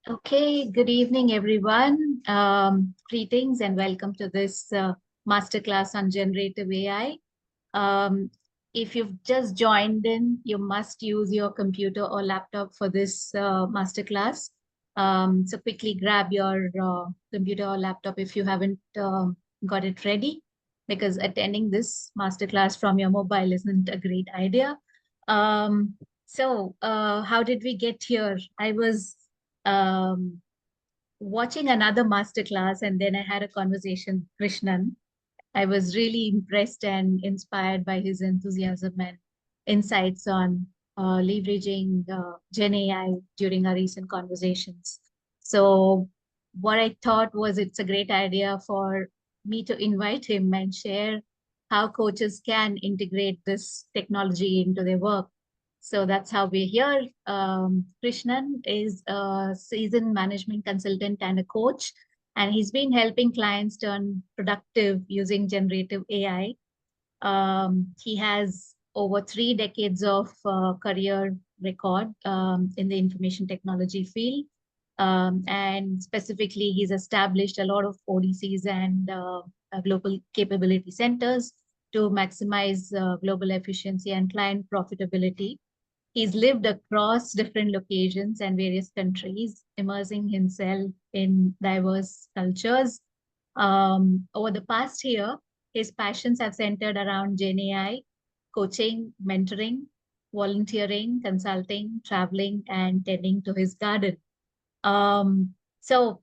Okay, good evening, everyone. Greetings and welcome to this masterclass on generative AI. Um, if you've just joined in, you must use your computer or laptop for this masterclass. So quickly grab your computer or laptop if you haven't got it ready, because attending this masterclass from your mobile isn't a great idea. How did we get here? I was um, watching another masterclass, and then I had a conversation with Krishnan. I was really impressed and inspired by his enthusiasm and insights on leveraging Gen AI during our recent conversations. So, what I thought was it's a great idea for me to invite him and share how coaches can integrate this technology into their work. So that's how we're here. Krishnan is a seasoned management consultant and a coach, and he's been helping clients turn productive using generative AI. He has over 3 decades of career record in the information technology field. And specifically, he's established a lot of ODCs and global capability centers to maximize global efficiency and client profitability. He's lived across different locations and various countries, immersing himself in diverse cultures. Over the past year, his passions have centered around Gen AI, coaching, mentoring, volunteering, consulting, traveling, and tending to his garden. So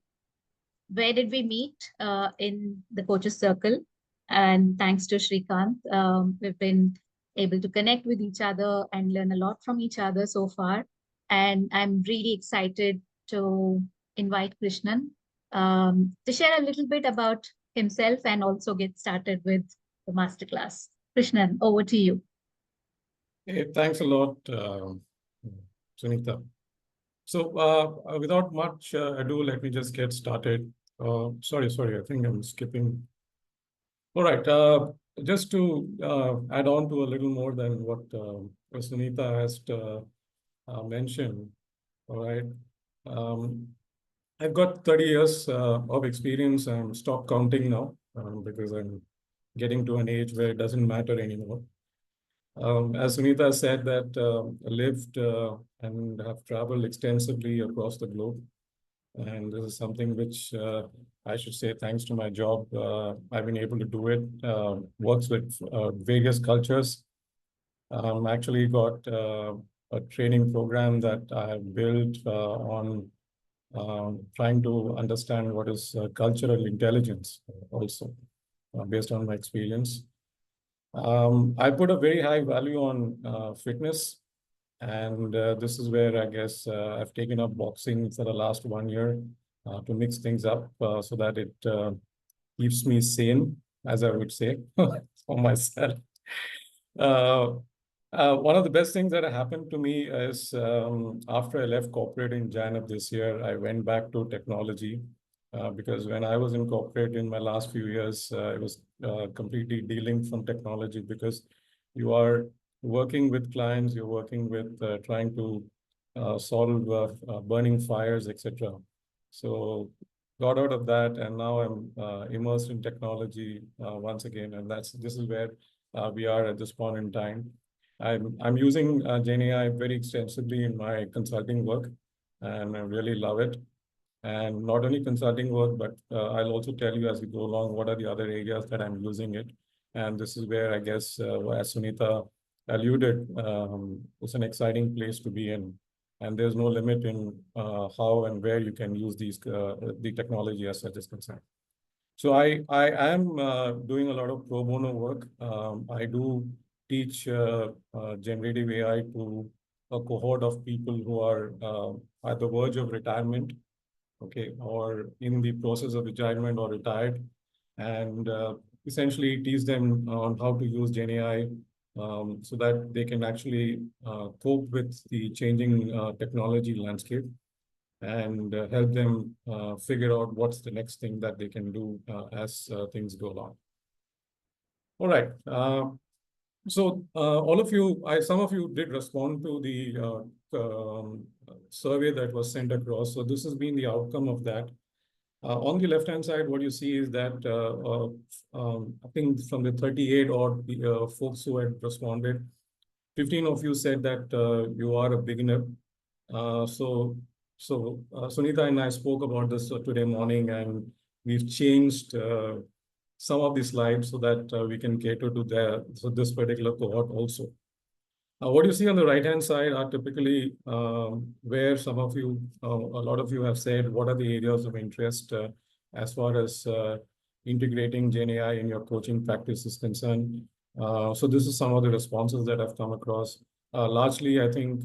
where did we meet? In the coaches circle. And thanks to Shrikant, we've been able to connect with each other and learn a lot from each other so far. And I'm really excited to invite Krishnan to share a little bit about himself and also get started with the masterclass. Krishnan, over to you. Hey, thanks a lot, Sunita. So without much ado, let me just get started. Sorry, I think I'm skipping. All right, just to add on to a little more than what Sunita has mentioned. All right, I've got 30 years of experience. I'm stop counting now because I'm getting to an age where it doesn't matter anymore. As Sunita said, that lived and have traveled extensively across the globe. And this is something which I should say, thanks to my job, I've been able to do it. Works with various cultures. Actually got a training program that I have built on trying to understand what is cultural intelligence also, based on my experience. I put a very high value on fitness, and this is where I guess I've taken up boxing for the last 1 year to mix things up so that it keeps me sane, as I would say, for myself. One of the best things that happened to me is after I left corporate in Jan of this year, I went back to technology. Because when I was in corporate in my last few years, I was completely dealing from technology, because you are working with clients, you're working with trying to solve burning fires, etc. So got out of that, and now I'm immersed in technology once again, and this is where we are at this point in time. I'm using Gen AI very extensively in my consulting work, and I really love it. And not only consulting work, but I'll also tell you as we go along what are the other areas that I'm using it. And this is where I guess, as Sunita alluded, it's an exciting place to be in. And there's no limit in how and where you can use the technology as such is concerned. So I am doing a lot of pro bono work. I do teach generative AI to a cohort of people who are at the verge of retirement, okay, or in the process of retirement or retired, and essentially teach them on how to use Gen AI so that they can actually cope with the changing technology landscape and help them figure out what's the next thing that they can do as things go along. All right. So all of you, some of you did respond to the survey that was sent across. So this has been the outcome of that. On the left-hand side, what you see is that I think from the 38 odd folks who had responded, 15 of you said that you are a beginner. So Sunita and I spoke about this today morning, and we've changed some of the slides so that we can cater to this particular cohort also. What you see on the right-hand side are typically where some of you, a lot of you have said, what are the areas of interest as far as integrating Gen AI in your coaching practice is concerned. So this is some of the responses that have come across. Largely, I think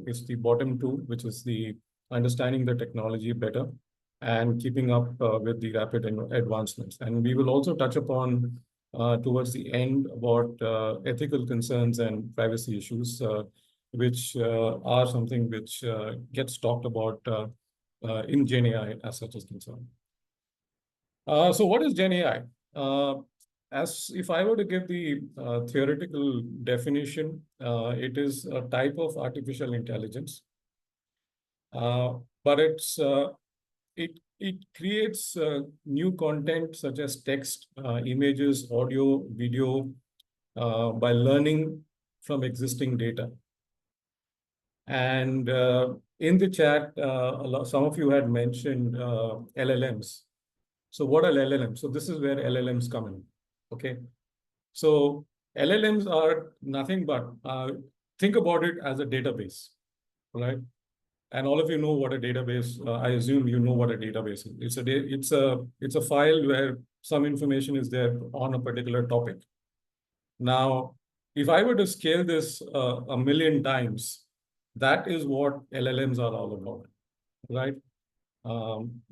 it's the bottom two, which is the understanding the technology better and keeping up with the rapid advancements. And we will also touch upon towards the end about ethical concerns and privacy issues, which are something which gets talked about in Gen AI as such is concerned. So what is Gen AI? As if I were to give the theoretical definition, it is a type of artificial intelligence, but it creates new content such as text, images, audio, video by learning from existing data. And in the chat, some of you had mentioned LLMs. So what are LLMs? So this is where LLMs come in. Okay. So LLMs are nothing but think about it as a database, right? And all of you know what a database. I assume you know what a database is. It's a file where some information is there on a particular topic. Now, if I were to scale this a million times, that is what LLMs are all about, right?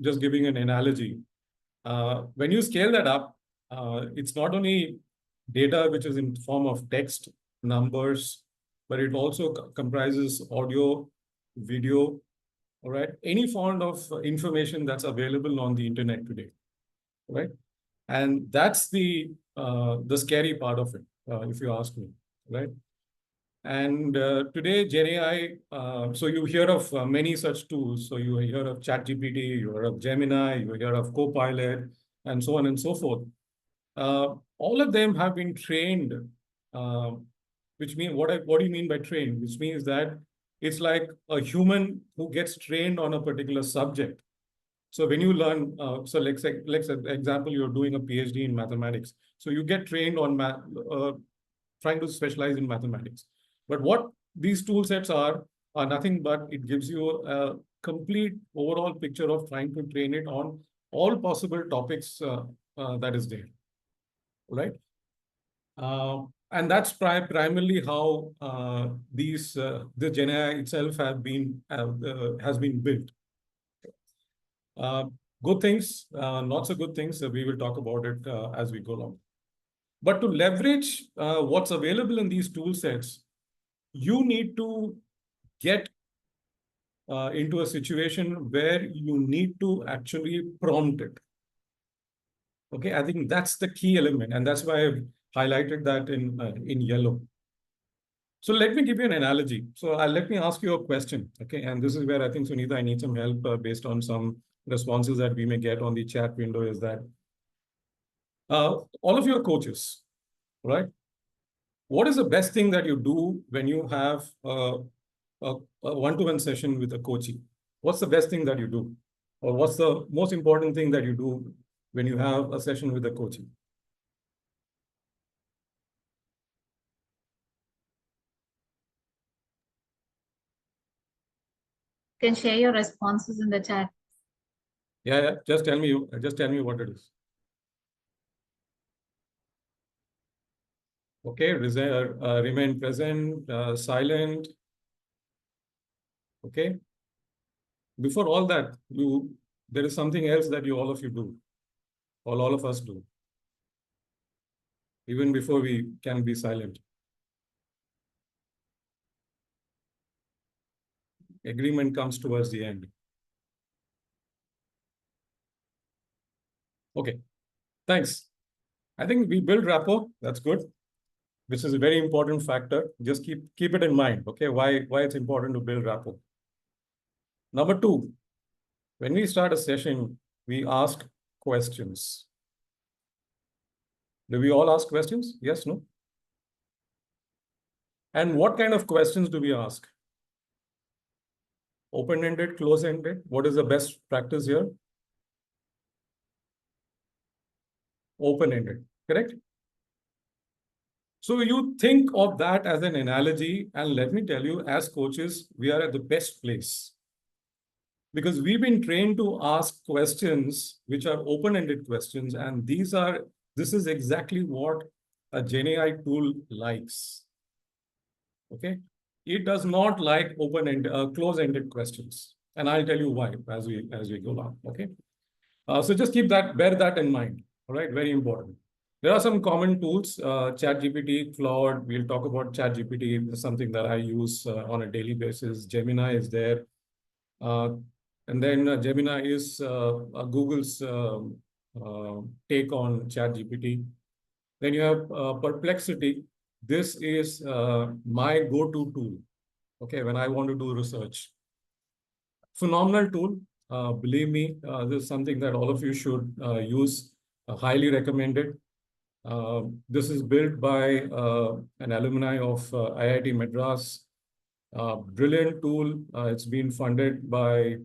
Just giving an analogy. When you scale that up, it's not only data which is in form of text, numbers, but it also comprises audio, video, all right? Any form of information that's available on the internet today, right? And that's the scary part of it, if you ask me, right? And today, Gen AI, so you hear of many such tools. So you hear of ChatGPT, you hear of Gemini, you hear of Copilot, and so on and so forth. All of them have been trained, which means, what do you mean by trained? Which means that it's like a human who gets trained on a particular subject. So when you learn, so let's say example, you're doing a PhD in mathematics. So you get trained on trying to specialize in mathematics. But what these tool sets are nothing but it gives you a complete overall picture of trying to train it on all possible topics that is there, right? And that's primarily how the Gen AI itself has been built. Good things, not so good things. We will talk about it as we go along. But to leverage what's available in these tool sets, you need to get into a situation where you need to actually prompt it. Okay, I think that's the key element, and that's why I've highlighted that in yellow. So let me give you an analogy. So let me ask you a question. Okay, and this is where I think, Sunita, I need some help based on some responses that we may get on the chat window. Is that all of you are coaches, right? What is the best thing that you do when you have a one-to-one session with a coachee? What's the best thing that you do? Or what's the most important thing that you do when you have a session with a coachee? You can share your responses in the chat. Yeah. Just tell me what it is. Okay, remain present, silent. Okay. Before all that, there is something else that all of you do, or all of us do, even before we can be silent. Agreement comes towards the end. Okay, thanks. I think we build rapport. That's good. This is a very important factor. Just keep it in mind. Okay, why it's important to build rapport. Number two, when we start a session, we ask questions. Do we all ask questions? Yes, no? And what kind of questions do we ask? Open-ended, close-ended? What is the best practice here? Open-ended, correct? So you think of that as an analogy, and let me tell you, as coaches, we are at the best place because we've been trained to ask questions which are open-ended questions, and this is exactly what a GenAI tool likes. Okay, it does not like open-ended, close-ended questions, and I'll tell you why as we go along. Okay, so just bear that in mind. All right, very important. There are some common tools, ChatGPT, Claude. We'll talk about ChatGPT. It's something that I use on a daily basis. Gemini is there. Uh, and then Gemini is Google's take on ChatGPT. Then you have Perplexity. This is my go-to tool, okay, when I want to do research. Phenomenal tool. Believe me, this is something that all of you should use. Highly recommended. This is built by an alumni of IIT Madras. Brilliant tool. It's been funded by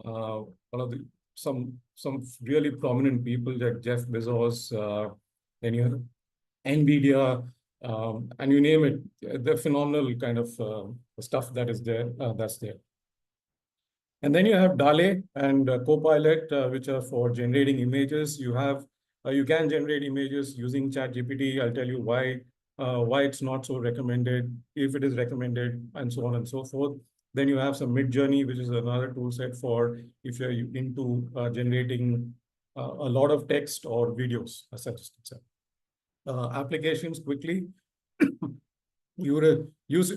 one of the some really prominent people like Jeff Bezos, then you have NVIDIA, and you name it. The phenomenal kind of stuff that is there. That's there. And then you have DALE and Copilot, which are for generating images. You can generate images using ChatGPT. I'll tell you why it's not so recommended, if it is recommended, and so on and so forth. Then you have some Midjourney, which is another tool set for if you're into generating a lot of text or videos, such as applications quickly. You would use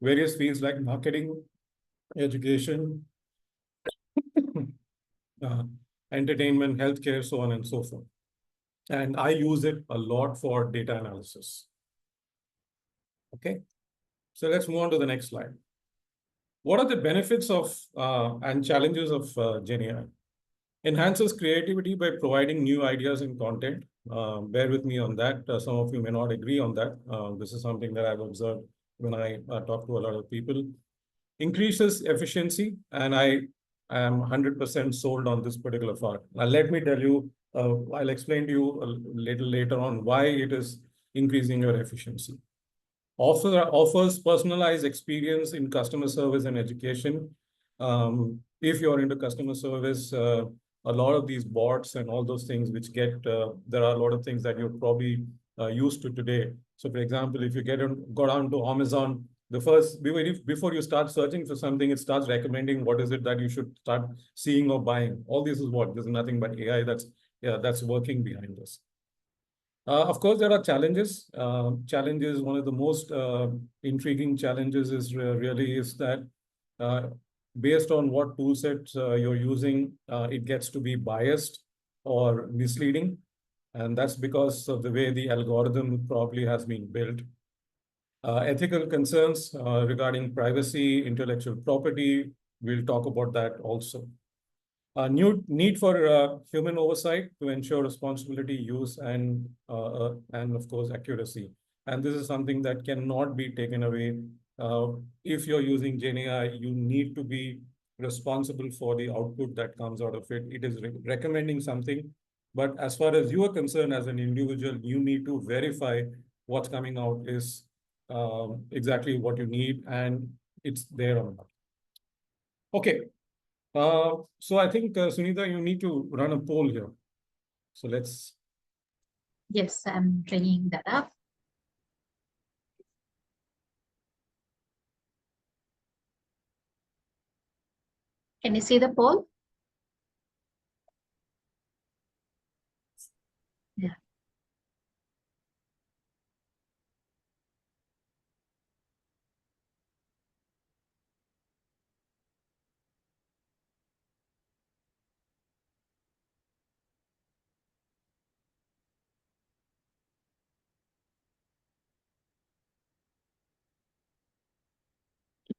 various fields like marketing, education, uh, entertainment, healthcare, so on and so forth. And I use it a lot for data analysis. Okay, so let's move on to the next slide. What are the benefits of and challenges of GenAI? Enhances creativity by providing new ideas and content. Bear with me on that. Some of you may not agree on that. This is something that I've observed when I talk to a lot of people. Increases efficiency, and I am 100% sold on this particular part. Now, let me tell you, I'll explain to you a little later on why it is increasing your efficiency. Offers personalized experience in customer service and education. If you're into customer service, a lot of these bots and all those things which there are a lot of things that you're probably used to today. So for example, if you go down to Amazon, before you start searching for something, it starts recommending what is it that you should start seeing or buying. All this is what? There's nothing but AI that's working behind this. Of course, there are challenges. Challenges, one of the most intriguing challenges really is that uh, based on what tool sets you're using, it gets to be biased or misleading. And that's because of the way the algorithm probably has been built. Ethical concerns regarding privacy, intellectual property, we'll talk about that also. New need for human oversight to ensure responsibility, use, and of course accuracy. And this is something that cannot be taken away. If you're using GenAI, you need to be responsible for the output that comes out of it. It is recommending something, but as far as you are concerned as an individual, you need to verify what's coming out is exactly what you need and it's there or not. Okay. So I think, Sunita, you need to run a poll here. So let's. Yes, I'm bringing that up. Can you see the poll? Yeah.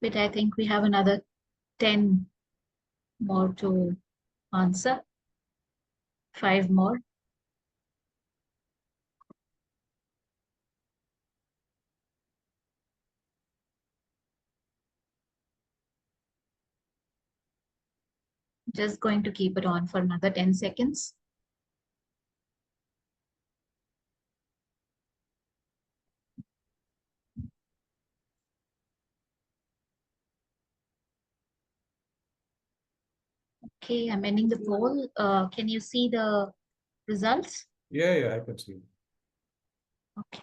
But I think we have another 10 more to answer. 5 more. Just going to keep it on for another 10 seconds. Okay, I'm ending the poll. Can you see the results? Yeah, I can see. Okay.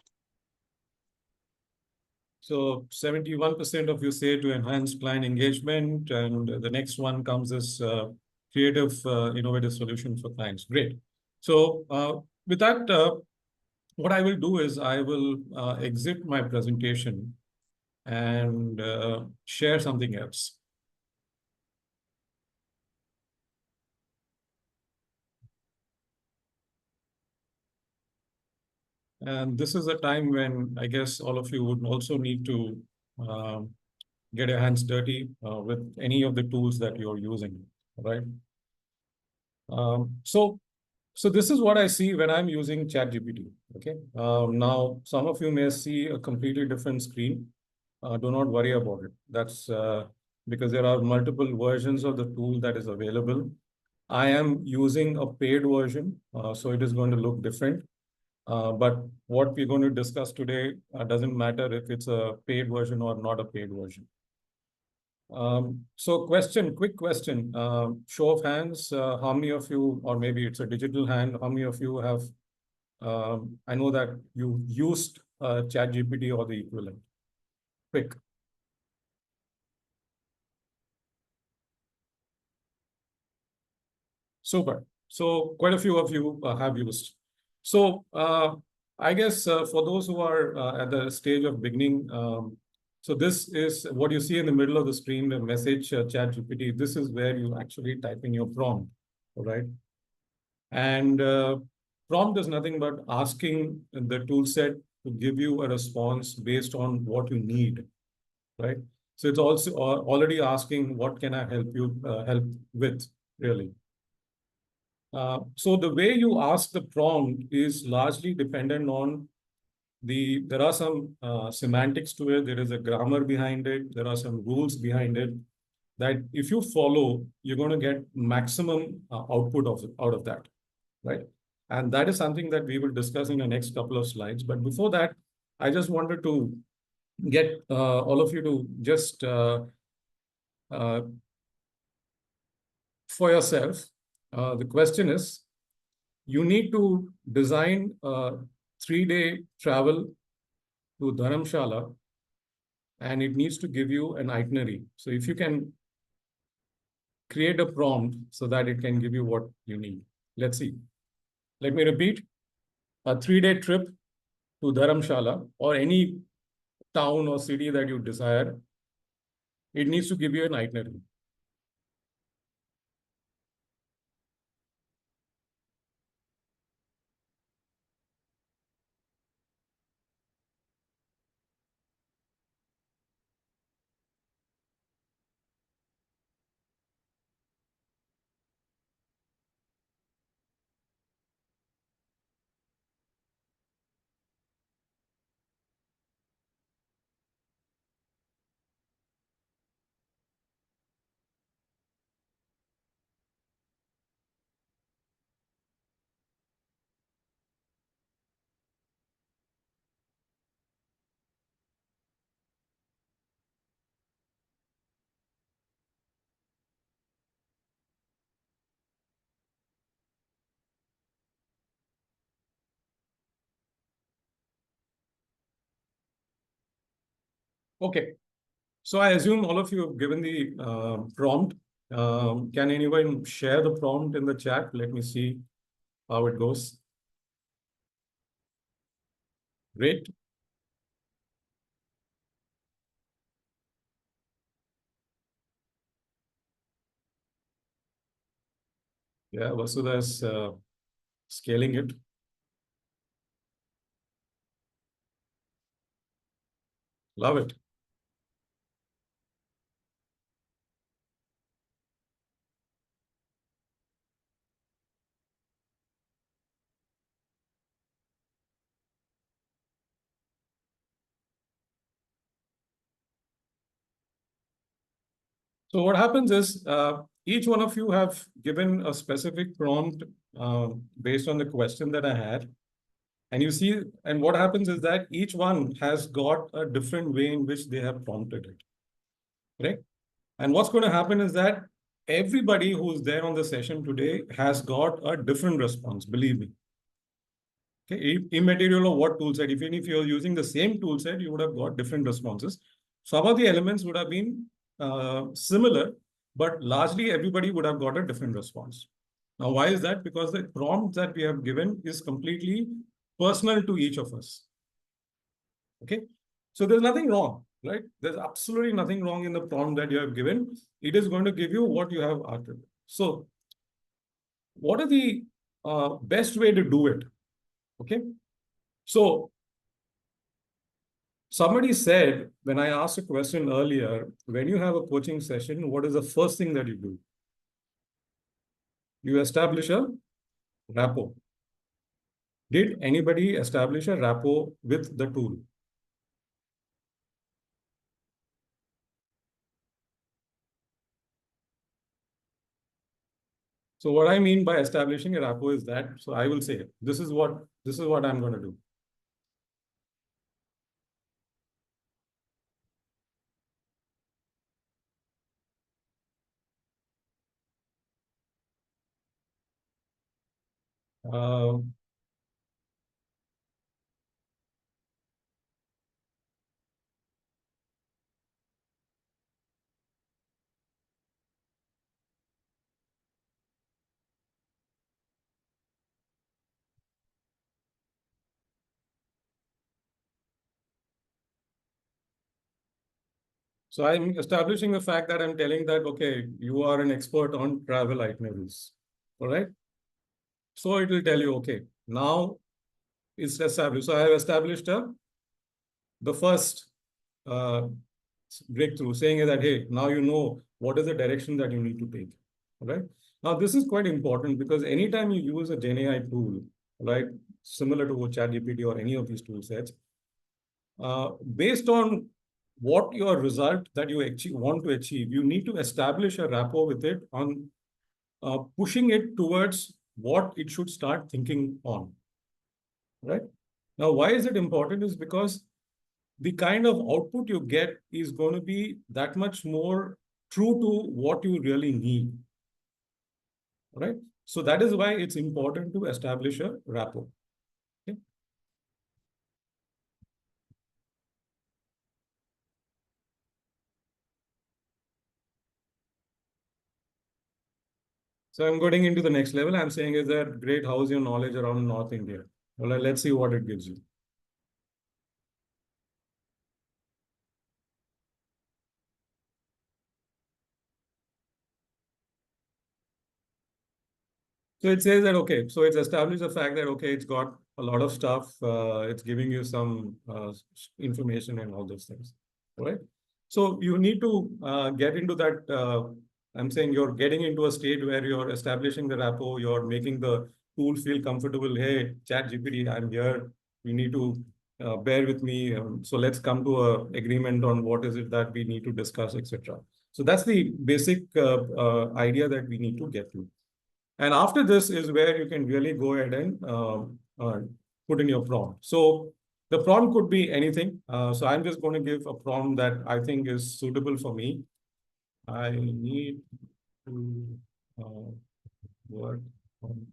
So 71% of you say to enhance client engagement, and the next one comes as creative, innovative solution for clients. Great. So with that, what I will do is I will exit my presentation and share something else. And this is a time when I guess all of you would also need to um, get your hands dirty with any of the tools that you're using, right? So this is what I see when I'm using ChatGPT. Okay. Now, some of you may see a completely different screen. Do not worry about it. That's because there are multiple versions of the tool that is available. I am using a paid version, so it is going to look different. But what we're going to discuss today doesn't matter if it's a paid version or not a paid version. So quick question, show of hands, how many of you, or maybe it's a digital hand, how many of you have, I know that you used ChatGPT or the equivalent? Quick. Super. So quite a few of you have used. So I guess for those who are at the stage of beginning, so this is what you see in the middle of the screen, the message ChatGPT. This is where you actually type in your prompt, all right? And prompt is nothing but asking the tool set to give you a response based on what you need, right? So it's also already asking, what can I help you help with, really? So the way you ask the prompt is largely dependent on there are some semantics to it. There is a grammar behind it. There are some rules behind it that if you follow, you're going to get maximum output out of that, right? And that is something that we will discuss in the next couple of slides. But before that, I just wanted to get all of you to just uh, for yourself. The question is, you need to design a 3-day travel to Dharamshala, and it needs to give you an itinerary. So if you can create a prompt so that it can give you what you need. Let's see. Let me repeat. A 3-day trip to Dharamshala or any town or city that you desire, it needs to give you an itinerary. Okay. So I assume all of you have given the prompt. Can anyone share the prompt in the chat? Let me see how it goes. Great. Yeah, Vasudha is scaling it. Love it. So what happens is each one of you have given a specific prompt based on the question that I had. And you see, and what happens is that each one has got a different way in which they have prompted it, right? And what's going to happen is that everybody who's there on the session today has got a different response, believe me. Okay, immaterial of what tool set. Even if you're using the same tool set, you would have got different responses. Some of the elements would have been similar, but largely everybody would have got a different response. Now, why is that? Because the prompt that we have given is completely personal to each of us. Okay, so there's nothing wrong, right? There's absolutely nothing wrong in the prompt that you have given. It is going to give you what you have uttered. So, what are the best way to do it? Okay, so somebody said, when I asked a question earlier, when you have a coaching session, what is the first thing that you do? You establish a rapport. Did anybody establish a rapport with the tool? So what I mean by establishing a rapport is that, so I will say, this is what I'm going to do. Uh, so I'm establishing the fact that I'm telling that, okay, you are an expert on travel itineraries. All right. So it will tell you, okay, now it's established. So I have established the first uh, breakthrough, saying that, hey, now you know what is the direction that you need to take. All right. Now, this is quite important because anytime you use a Gen AI tool, right, similar to ChatGPT or any of these tool sets, based on what your result that you want to achieve, you need to establish a rapport with it on pushing it towards what it should start thinking on. Right. Now, why is it important? Is because the kind of output you get is going to be that much more true to what you really need, right? So that is why it's important to establish a rapport. Okay? So I'm getting into the next level. I'm saying is that great, how's your knowledge around North India? Well, let's see what it gives you. So it says that, okay, so it's established the fact that, okay, it's got a lot of stuff. It's giving you some information and all those things, right? So you need to get into that. I'm saying you're getting into a state where you're establishing the rapport, you're making the tool feel comfortable. Hey, Chat GPT, I'm here. You need to bear with me. So let's come to a agreement on what is it that we need to discuss, etc. So that's the basic idea that we need to get to. And after this is where you can really go ahead and put in your prompt. So the prompt could be anything. So I'm just going to give a prompt that I think is suitable for me. I need to work on.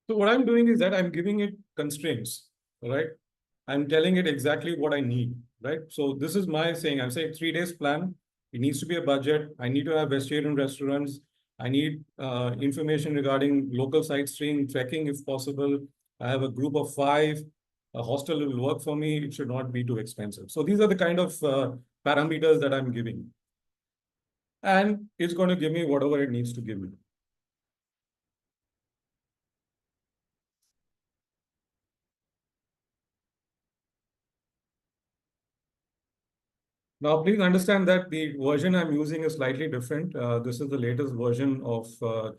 So what I'm doing is that I'm giving it constraints, right? I'm telling it exactly what I need, right? So this is my saying. I'm saying 3 days plan. It needs to be a budget. I need to have vegetarian restaurants. I need information regarding local sightseeing, trekking if possible. I have a group of 5. A hostel will work for me. It should not be too expensive. So these are the kind of parameters that I'm giving. And it's going to give me whatever it needs to give me. Now, please understand that the version I'm using is slightly different. This is the latest version of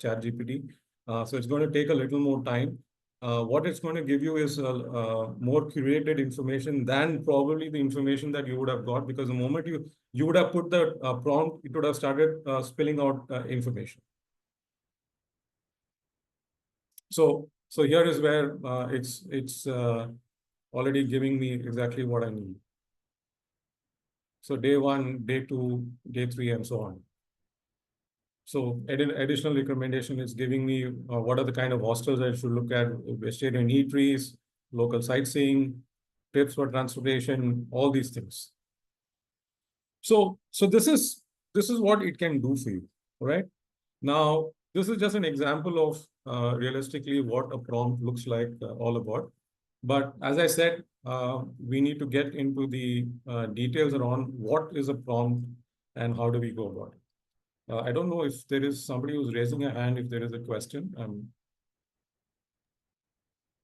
ChatGPT. So it's going to take a little more time. What it's going to give you is more curated information than probably the information that you would have got, because the moment you would have put the prompt, it would have started spilling out information. So here is where it's already giving me exactly what I need. So day 1, day 2, day 3, and so on. So additional recommendation is giving me what are the kind of hostels I should look at, vegetarian eateries, local sightseeing, tips for transportation, all these things. So this is what it can do for you, right? Now, this is just an example of realistically what a prompt looks like all about. But as I said, we need to get into the details around what is a prompt and how do we go about it. I don't know if there is somebody who's raising a hand, if there is a question.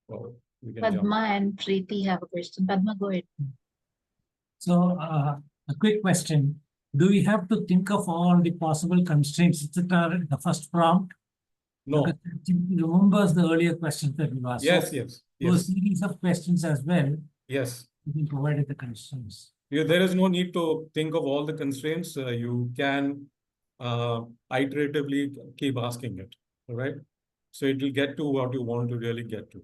Well, we can jump. Padma and Preeti have a question. Padma, go ahead. So, a quick question. Do we have to think of all the possible constraints, etc., in the first prompt? No. Because it remembers the earlier questions that we asked. Yes, So yes, those yes. series of questions as well, Yes. we can provide the constraints. There is no need to think of all the constraints. You can iteratively keep asking it, all right? So it will get to what you want to really get to.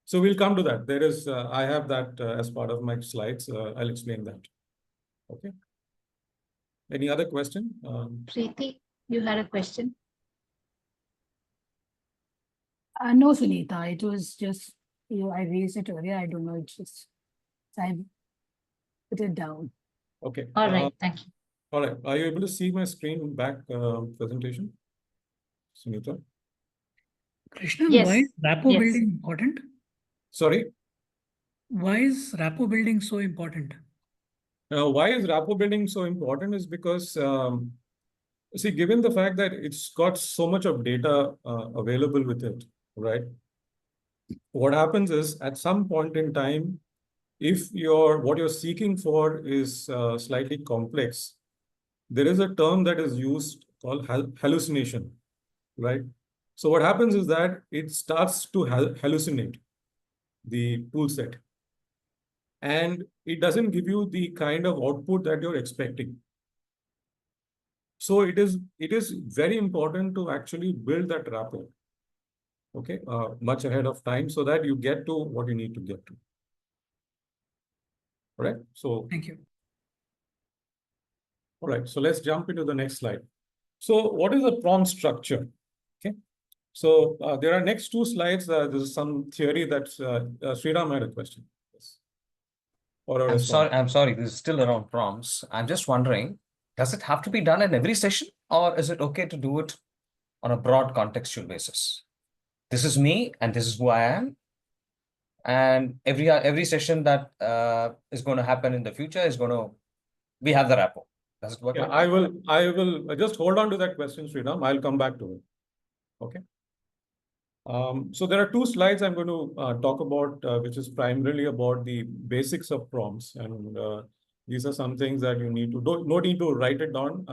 So we'll come to that. There is, I have that as part of my slides. I'll explain that. Okay. Any other question? Preeti, you had a question? No, Sunita, it was just, I raised it earlier. I don't know, it's just, I put it down. Okay. All right, thank you. All right. Are you able to see my screen back presentation, Sunita? Krishnan, Yes, why is rapport yes. building important? Sorry? Why is rapport building so important? Why is rapport building so important is because, see, given the fact that it's got so much of data available with it, right? What happens is at some point in time, if what you're seeking for is slightly complex, there is a term that is used called hallucination, right? So what happens is that it starts to hallucinate the tool set, and it doesn't give you the kind of output that you're expecting. So it is very important to actually build that rapport, okay, much ahead of time, so that you get to what you need to get to. All right. So Thank you. all right. So let's jump into the next slide. So what is a prompt structure? Okay. So there are next 2 slides. This is some theory that Sriram had a question. Yes. Or a response. I'm sorry, this is still around prompts. I'm just wondering, does it have to be done in every session, or is it okay to do it on a broad contextual basis? This is me and this is who I am. And every session that is going to happen in the future is going to, we have the rapport. Does it work? Yeah, I will just hold on to that question, Sriram. I'll come back to it. Okay. So there are 2 slides I'm going to talk about, which is primarily about the basics of prompts. And these are some things that you need to, no need to write it down.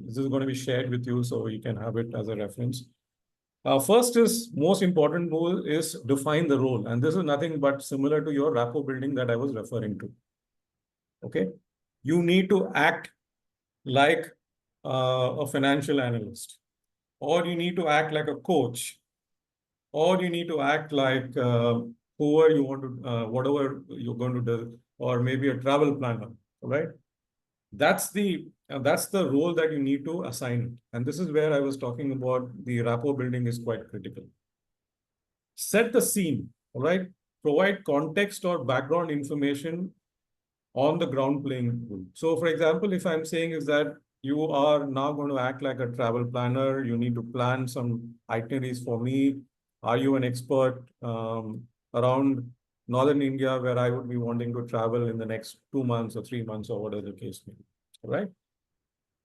This is going to be shared with you so you can have it as a reference. First is most important rule is define the role. And this is nothing but similar to your rapport building that I was referring to. Okay. You need to act like a financial analyst, or you need to act like a coach, or you need to act like whoever you want to, whatever you're going to do, or maybe a travel planner, right? That's the role that you need to assign it. And this is where I was talking about the rapport building is quite critical. set the scene, all right? Provide context or background information on the ground playing field. So for example, if I'm saying is that you are now going to act like a travel planner, you need to plan some itineraries for me. Are you an expert around Northern India where I would be wanting to travel in the next 2 months or 3 months or whatever the case may be, all right?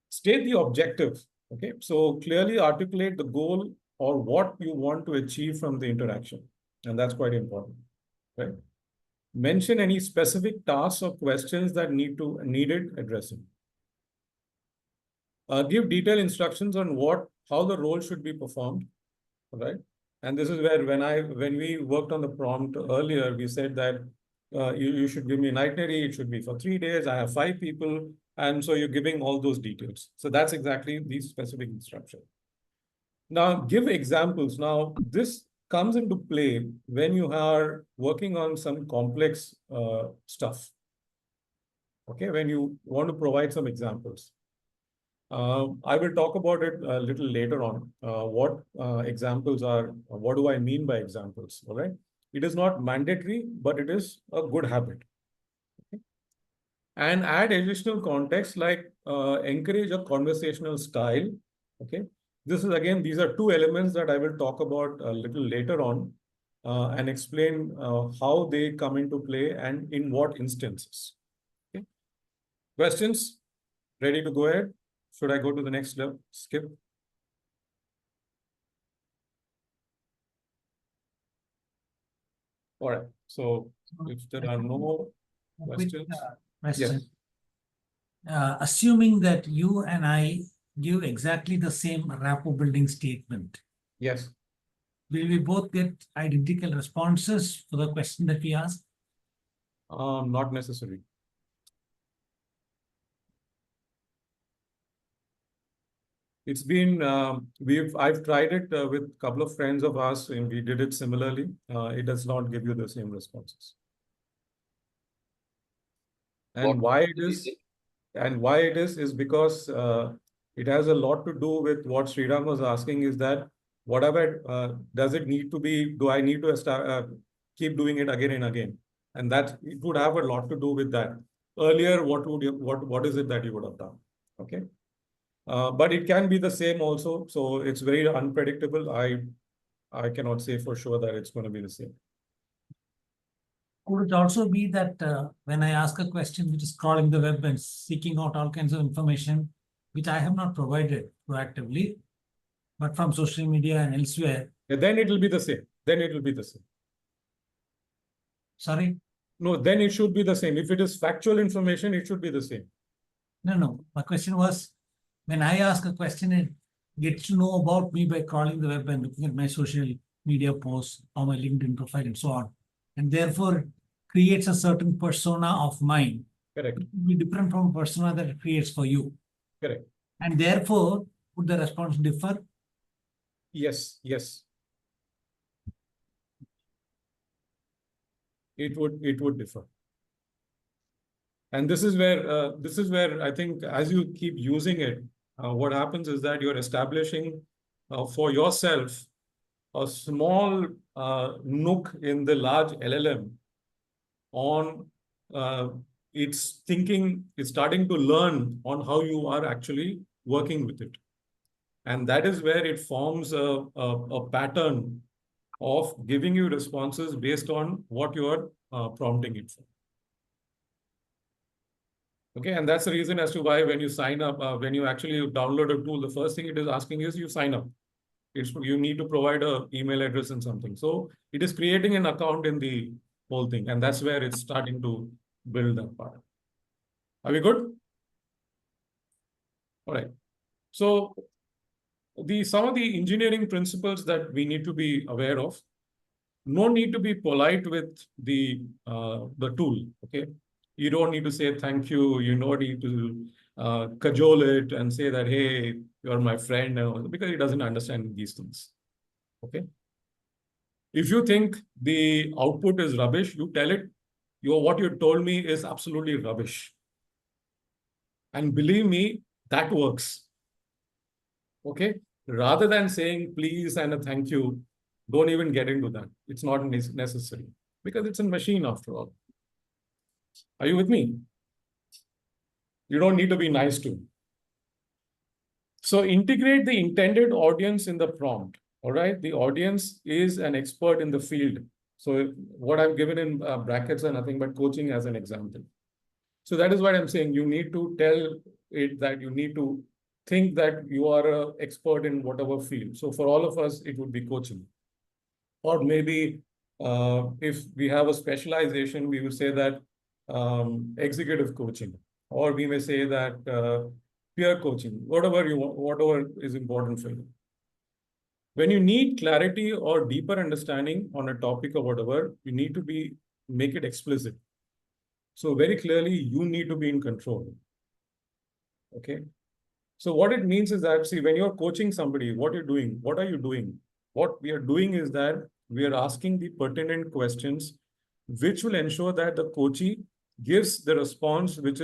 State the objective, okay? So clearly articulate the goal or what you want to achieve from the interaction. And that's quite important, right? Mention any specific tasks or questions that needed addressing. Give detailed instructions on how the role should be performed, right? And this is where when we worked on the prompt earlier, we said that you should give me an itinerary. It should be for 3 days. I have 5 people, and so you're giving all those details. So that's exactly these specific instructions. Now give examples. Now this comes into play when you are working on some complex stuff. Okay, when you want to provide some examples. I will talk about it a little later on. What examples are, what do I mean by examples? All right. It is not mandatory, but it is a good habit. Okay? And add additional context like encourage a conversational style. Okay. This is again, these are 2 elements that I will talk about a little later on and explain how they come into play and in what instances. Okay. Questions? Ready to go ahead? Should I go to the next level? Skip. All right. So if there are no questions. Question. Yes. Assuming that you and I give exactly the same rapport building statement, Yes. will we both get identical responses for the question that we ask? Not necessary. It's been, I've tried it with a couple of friends of ours and we did it similarly. It does not give you the same responses. And why it is because it has a lot to do with what Sriram was asking is that whatever, does it need to be, do I need to keep doing it again and again? And that it would have a lot to do with that. Earlier, what is it that you would have done? Okay. But it can be the same also. So it's very unpredictable. I cannot say for sure that it's going to be the same. Could it also be that when I ask a question which is crawling the web and seeking out all kinds of information, which I have not provided proactively, but from social media and elsewhere? Yeah, then it will be the same. Then it will be the same. Sorry? No, then it should be the same. If it is factual information, it should be the same. No. My question was, when I ask a question, it gets to know about me by crawling the web and looking at my social media posts or my LinkedIn profile and so on. And therefore creates a certain persona of mine. Correct. It will be different from a persona that it creates for you. Correct. And therefore, would the response differ? Yes. It would differ. And this is where I think as you keep using it, what happens is that you're establishing for yourself a small nook in the large LLM on it's starting to learn on how you are actually working with it. And that is where it forms a pattern of giving you responses based on what you are prompting it for. Okay, and that's the reason as to why when you sign up, when you actually download a tool, the first thing it is asking is you sign up. You need to provide an email address and something. So it is creating an account in the whole thing, and that's where it's starting to build that part. Are we good? All right. So some of the engineering principles that we need to be aware of. No need to be polite with the tool. Okay. You don't need to say thank you. You don't need to cajole it and say that, hey, you're my friend, because it doesn't understand these things. Okay. If you think the output is rubbish, you tell it, what you told me is absolutely rubbish. And believe me, that works. Okay. Rather than saying please and a thank you, Don't even get into that. It's not necessary because it's a machine after all. Are you with me? You don't need to be nice to. So integrate the intended audience in the prompt. All right. The audience is an expert in the field. So what I've given in brackets are nothing but coaching as an example. So that is what I'm saying. You need to tell it that you need to think that you are an expert in whatever field. So for all of us, it would be coaching. Or maybe if we have a specialization, we will say that executive coaching, or we may say that peer coaching, whatever you want, whatever is important for you. When you need clarity or deeper understanding on a topic or whatever, you need to make it explicit. So very clearly, you need to be in control. Okay. So what it means is that, see, when you're coaching somebody, what are you doing? What we are doing is that we are asking the pertinent questions, which will ensure that the coachee gives the response which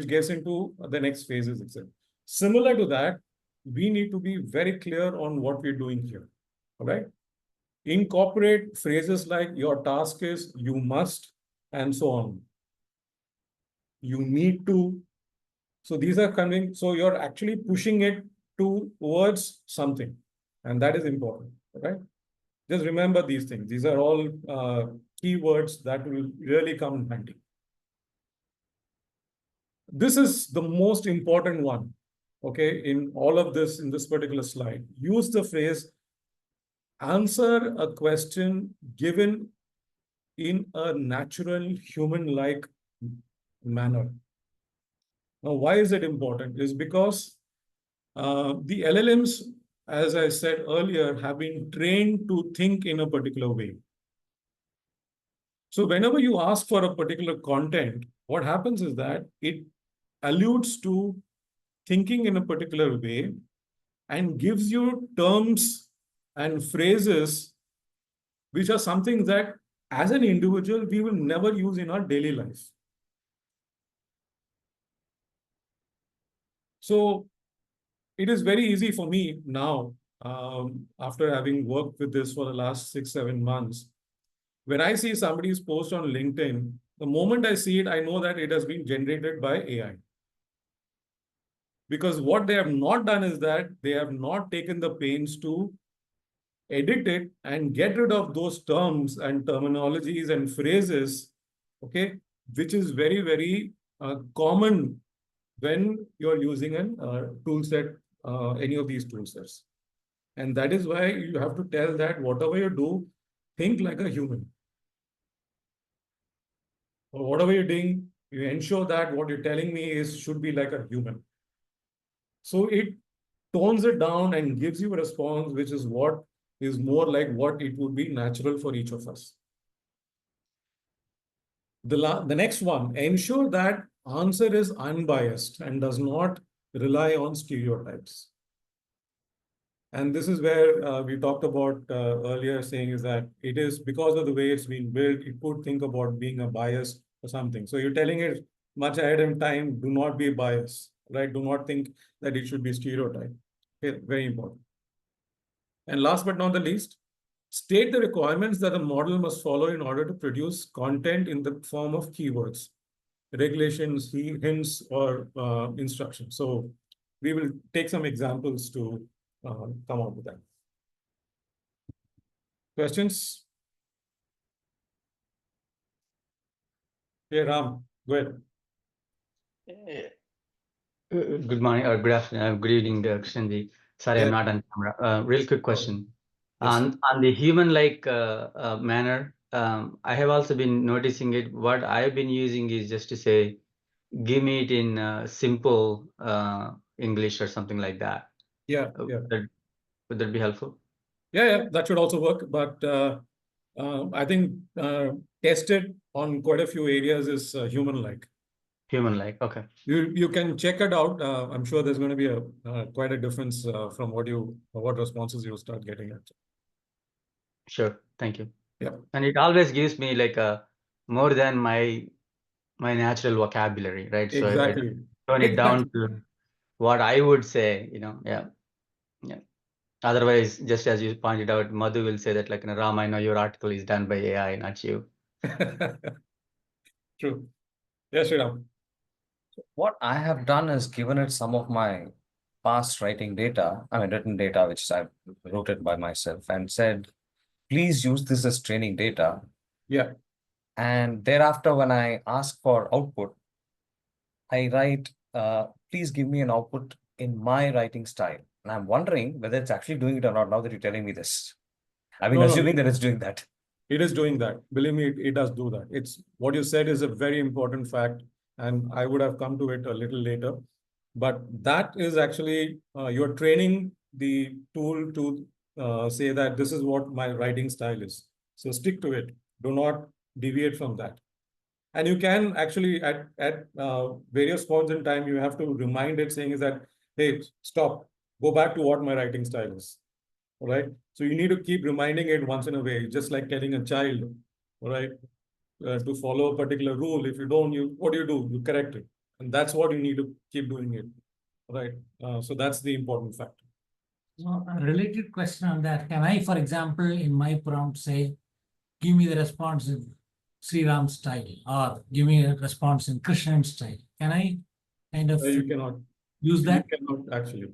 gets into the next phases itself. Similar to that, we need to be very clear on what we're doing here. All right. Incorporate phrases like your task is, you must, and so on. You need to. So these are coming. So you're actually pushing it towards something, and that is important. Right. Just remember these things. These are all keywords that will really come in handy. This is the most important one, okay, in all of this, in this particular slide. Use the phrase, answer a question given in a natural, human-like manner. Now, why is it important? Is because the LLMs, as I said earlier, have been trained to think in a particular way. So whenever you ask for a particular content, what happens is that it alludes to thinking in a particular way and gives you terms and phrases which are something that as an individual we will never use in our daily life. So it is very easy for me now, after having worked with this for the last 6-7 months, when I see somebody's post on LinkedIn, the moment I see it, I know that it has been generated by AI. Because what they have not done is that they have not taken the pains to edit it and get rid of those terms and terminologies and phrases, okay, which is very, very common when you're using a tool set, any of these tool sets. And that is why you have to tell that whatever you do, think like a human. Or whatever you're doing, you ensure that what you're telling me should be like a human. So it tones it down and gives you a response, which is what is more like what it would be natural for each of us. The next one, ensure that answer is unbiased and does not rely on stereotypes. And this is where we talked about earlier, saying is that it is because of the way it's been built, it could think about being a bias or something. So you're telling it much ahead in time, do not be biased, right? Do not think that it should be stereotyped. Okay, very important. And last but not the least, state the requirements that the model must follow in order to produce content in the form of keywords, regulations, hints, or instructions. So we will take some examples to come up with that. Questions? Yeah, Ram, go ahead. Good morning or good afternoon, good evening, Krishnan. Sorry, Yeah. I'm not on camera. Real quick question. Yes. On the human-like manner, I have also been noticing it. What I've been using is just to say, give me it in simple English or something like that. Yeah, yeah. Would that be helpful? Yeah, that should also work. But I think tested on quite a few areas is human-like. Human-like, okay. You can check it out. I'm sure there's going to be a quite a difference from what responses you start getting at. Sure, thank you. Yeah. And it always gives me like more than my natural vocabulary, right? Exactly. So I tone it down to what I would say, you know. Yeah. Otherwise, just as you pointed out, Madhu will say that like, Ram, I know your article is done by AI, not you. True. Yes, Sriram. What I have done is given it some of my past writing data, written data, which I've wrote it by myself, and said, please use this as training data. Yeah. And thereafter, when I ask for output, I write, please give me an output in my writing style. And I'm wondering whether it's actually doing it or not now that you're telling me this. I've been No, assuming that it's doing that. It is doing that. Believe me, it does do that. It's what you said is a very important fact, and I would have come to it a little later. But that is actually you're training the tool to say that this is what my writing style is. So stick to it. Do not deviate from that. And you can actually at various points in time you have to remind it, saying is that, hey, stop, go back to what my writing style is. All right. So you need to keep reminding it once in a way, just like telling a child, all right, to follow a particular rule. If you don't, what do? You correct it. And that's what you need to keep doing it. All right. So that's the important factor. So a related question on that. Can I, for example, in my prompt say, give me the response in Sriram style, or give me a response in Krishnan style? Can I kind of You cannot use that? You cannot actually.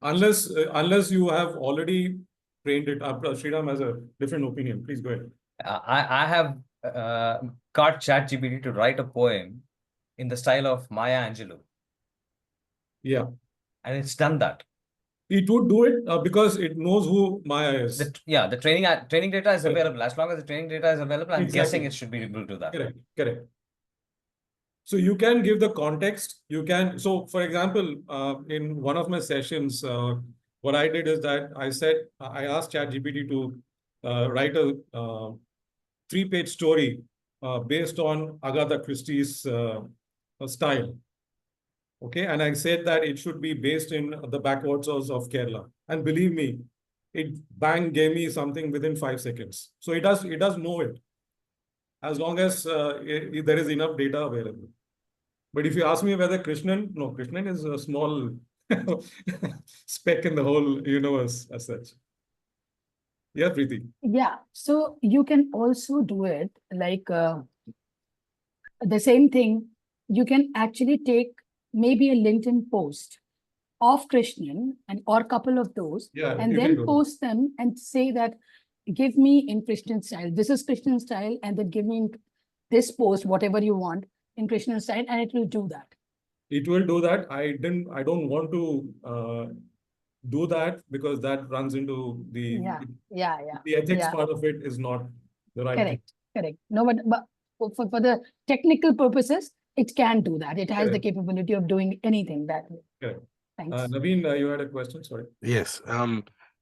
Unless you have already trained it. Sriram has a different opinion. Please go ahead. I have got ChatGPT to write a poem in the style of Maya Angelou. Yeah. And it's done that. It would do it because it knows who Maya is. The training data is available. As long as the training data is available, I'm guessing it should be able to do that. Correct. So you can give the context. You can. So for example, in one of my sessions, what I did is that I asked ChatGPT to write a 3-page story based on Agatha Christie's style. Okay, and I said that it should be based in the backwaters of Kerala. And believe me, it gave me something within 5 seconds. So it does know it, as long as there is enough data available. But if you ask me whether Krishnan is a small speck in the whole universe as such. Yeah, Preeti. Yeah, so you can also do it like the same thing. You can actually take maybe a LinkedIn post of Krishnan or a couple of those, and then post them and say that, give me in Krishnan style. This is Krishnan style, and then give me in this post, whatever you want in Krishnan style, and it will do that. It will do that. I don't want to do that because that runs into the ethics part of it is not the right thing. Correct. No, but for the technical purposes, it can do that. It has the capability of doing anything that way. Correct. Thanks. Naveen, you had a question, sorry. Yes.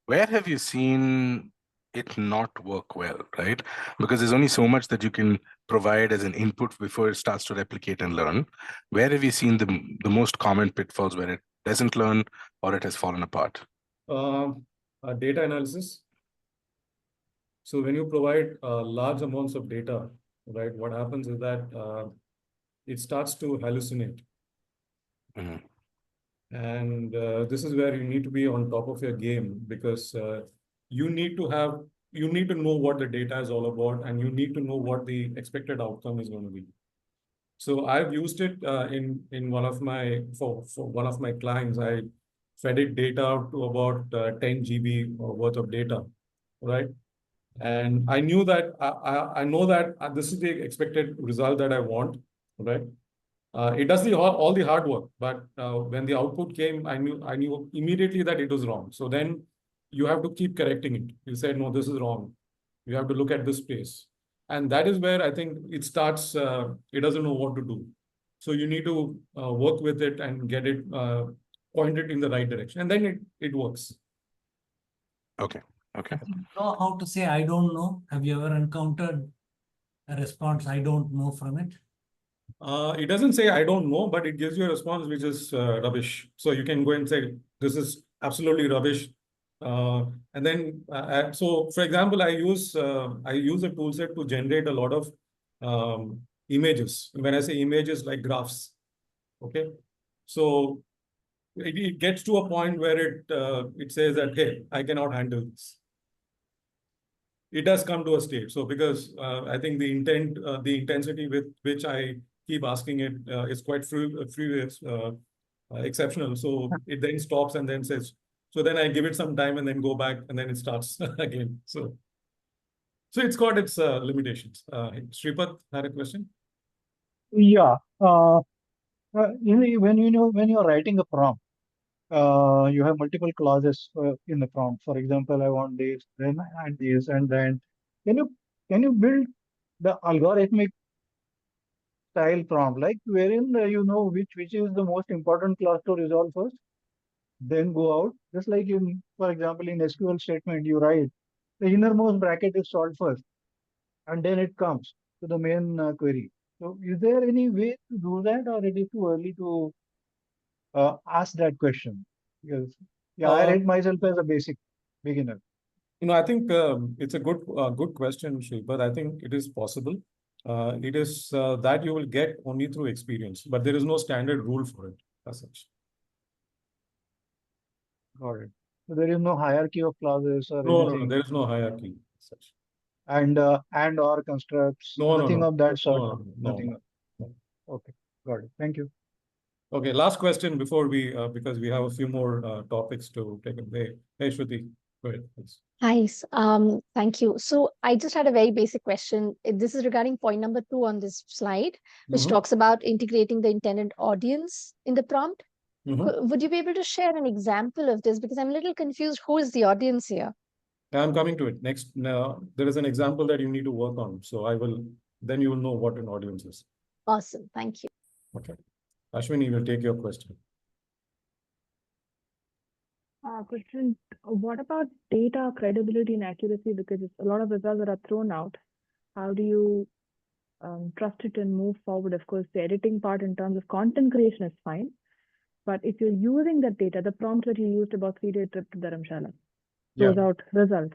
Where have you seen it not work well, right? Because there's only so much that you can provide as an input before it starts to replicate and learn. Where have you seen the most common pitfalls where it doesn't learn or it has fallen apart? Data analysis. So when you provide large amounts of data, right, what happens is that it starts to hallucinate. Mm-hmm. And this is where you need to be on top of your game, because you need to know what the data is all about, and you need to know what the expected outcome is going to be. So I've used it in one of my for one of my clients. I fed it data out to about 10 GB worth of data, right? And I knew that I know that this is the expected result that I want, right? It does all the hard work, but when the output came, I knew immediately that it was wrong. So then you have to keep correcting it. You said, no, this is wrong. You have to look at this space. And that is where I think it starts, it doesn't know what to do. So you need to work with it and get it pointed in the right direction. And then it works. Okay. You know how to say, I don't know? Have you ever encountered a response, I don't know from it? It doesn't say I don't know, but it gives you a response which is rubbish. So you can go and say, this is absolutely rubbish. And then, so for example, I use a tool set to generate a lot of images. When I say images, like graphs. Okay. So it gets to a point where it says that, hey, I cannot handle this. It does come to a state. So because I think the intensity with which I keep asking it is quite exceptional. So it then stops and then says, so then I give it some time and then go back and then it starts again. So it's got its limitations. Sripath had a question. Yeah. When you're writing a prompt, you have multiple clauses in the prompt. For example, I want this, then and this, and then. Can you build the algorithmic style prompt, like wherein you know which is the most important clause to resolve first, then go out. Just like for example, in SQL statement, you write the innermost bracket is solved first, and then it comes to the main query. So is there any way to do that, or it is too early to ask that question? Because I rate myself as a basic beginner. I think it's a good question, Sripath. I think it is possible. It is that you will get only through experience, but there is no standard rule for it as such. Got it. So there is no hierarchy of clauses or anything. No, there is no hierarchy as such. And or constructs. Nothing of that sort. Nothing. No. Okay, got it. Thank you. Okay, last question before we because we have a few more topics to take away. Hey, Shruti, go ahead, please. Hi, thank you. So I just had a very basic question. This is regarding point number 2 on this slide, which talks about integrating the intended audience in the prompt. Would you be able to share an example of this? Because I'm a little confused. Who is the audience here? I'm coming to it next. There is an example that you need to work on. So then you will know what an audience is. Awesome. Thank you. Okay. Ashwini will take your question. Krishnan, what about data credibility and accuracy? Because it's a lot of results that are thrown out. How do you trust it and move forward? Of course, the editing part in terms of content creation is fine. But if you're using that data, the prompt that you used about 3-day trip to Dharamshala, throws out results.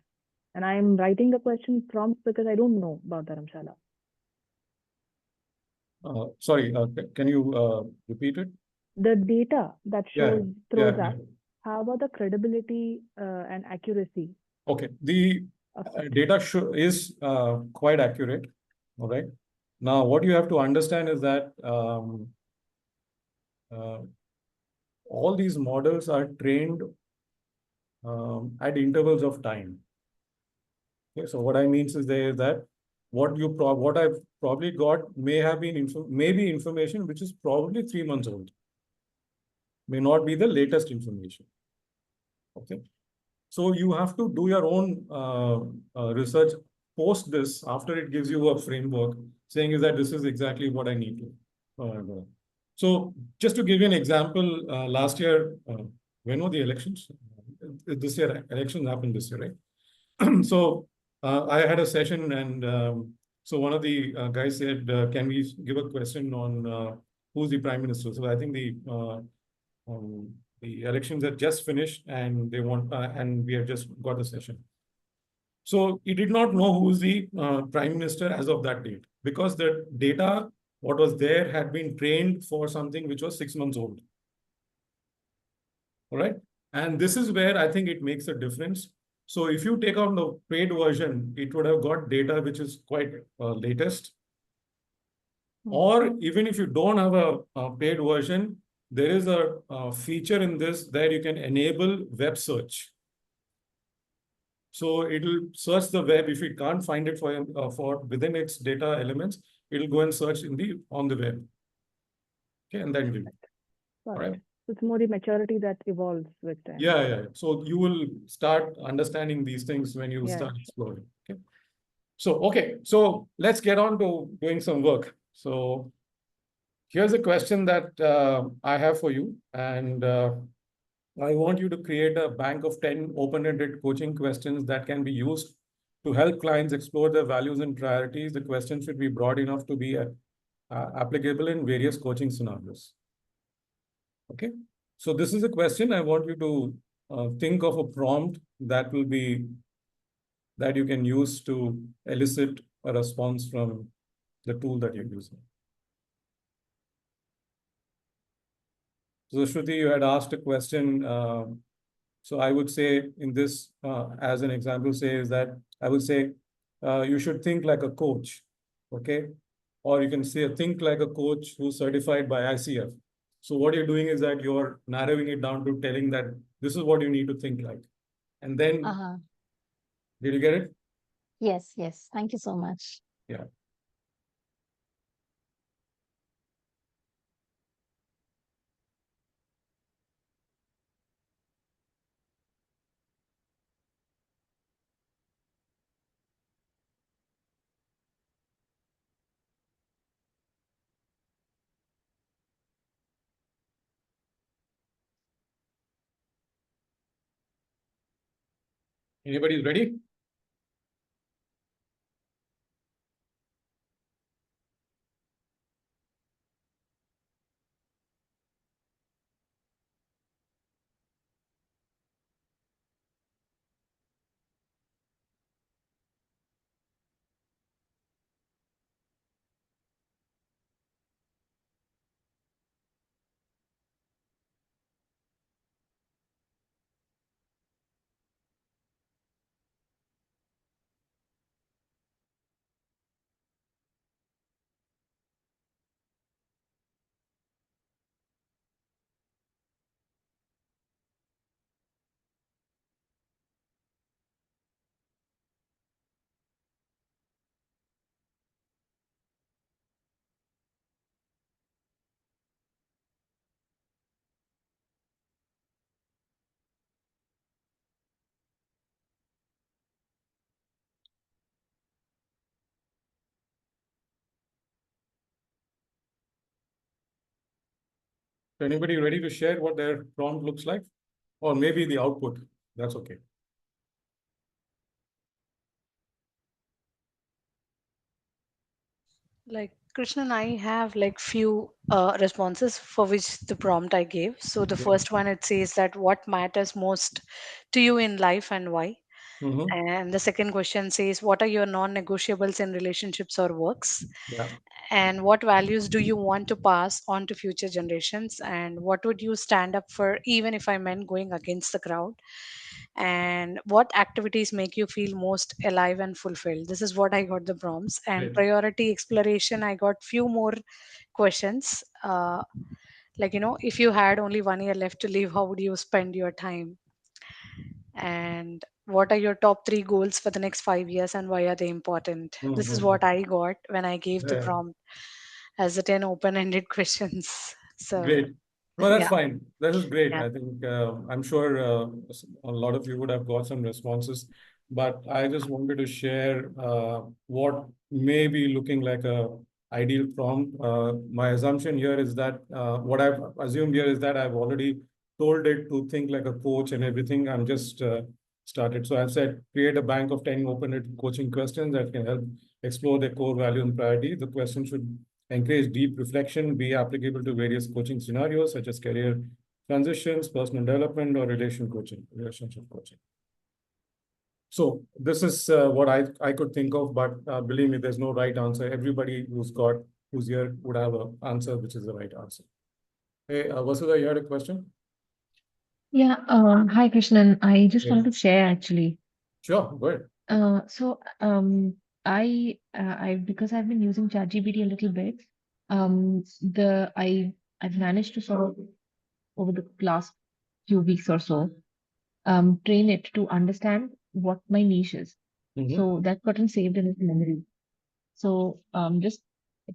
And I'm writing the question prompts because I don't know about Dharamshala. Sorry, can you repeat it? The data that throws up. How about the credibility and accuracy? Okay, the data is quite accurate. All right. Now, what you have to understand is that all these models are trained at intervals of time. Okay, so what I mean is that what I've probably got may be information which is probably 3 months old. May not be the latest information. Okay, so you have to do your own research post this after it gives you a framework saying is that this is exactly what I need to. So just to give you an example, last year, when were the elections? This year, elections happened this year, right? So I had a session and so one of the guys said, can we give a question on who's the prime minister? So I think the elections had just finished and they want, and we have just got a session. So he did not know who's the prime minister as of that date because the data, what was there had been trained for something which was 6 months old. All right. And this is where I think it makes a difference. So if you take out the paid version, it would have got data which is quite latest. Or even if you don't have a paid version, there is a feature in this that you can enable web search. So it will search the web. If it can't find it for within its data elements, it will go and search on the web. Okay, and then do. All right. So it's more the maturity that evolves with time. Yeah. So you will start understanding these things when you start exploring. Okay. So let's get on to doing some work. So here's a question that I have for you, and I want you to create a bank of 10 open-ended coaching questions that can be used to help clients explore their values and priorities. The questions should be broad enough to be applicable in various coaching scenarios. Okay, so this is a question. I want you to think of a prompt that you can use to elicit a response from the tool that you're using. So Shruti, you had asked a question. So I would say in this, as an example, say is that I would say you should think like a coach, okay? Or you can say think like a coach who's certified by ICF. So what you're doing is that you're narrowing it down to telling that this is what you need to think like. And then, did you get it? Yes, yes. Thank you so much. Yeah. Anybody ready? Anybody ready to share what their prompt looks like? Or maybe the output, that's okay. Like Krishnan, I have like few responses for which the prompt I gave. So the first one, it says that what matters most to you in life and why. And the second question says, what are your non-negotiables in relationships or works? Yeah. And what values do you want to pass on to future generations? And what would you stand up for, even if I meant going against the crowd? And what activities make you feel most alive and fulfilled? This is what I got the prompts. And Great. priority exploration, I got few more questions. Like, if you had only 1 year left to live, how would you spend your time? And what are your top 3 goals for the next 5 years and why are they important? This is what I got when I gave the Yeah. prompt as the 10 open-ended questions. So Great. No, that's yeah. fine. That is great. Yeah. I think I'm sure a lot of you would have got some responses, but I just wanted to share what may be looking like a ideal prompt. My assumption here is that what I've assumed here is that I've already told it to think like a coach and everything. I'm just started. So I've said create a bank of 10 open-ended coaching questions that can help explore their core value and priority. The question should encourage deep reflection, be applicable to various coaching scenarios such as career transitions, personal development, or relationship coaching. So this is what I could think of, but believe me, there's no right answer. Everybody who's here would have an answer, which is the right answer. Hey, Vasudha, you had a question? Yeah, hi Krishnan. I just wanted to share actually. Sure, go ahead. Because I've been using ChatGPT a little bit, I've managed to sort of over the last few weeks or so, train it to understand what my niche is. So that's gotten saved in its memory. So just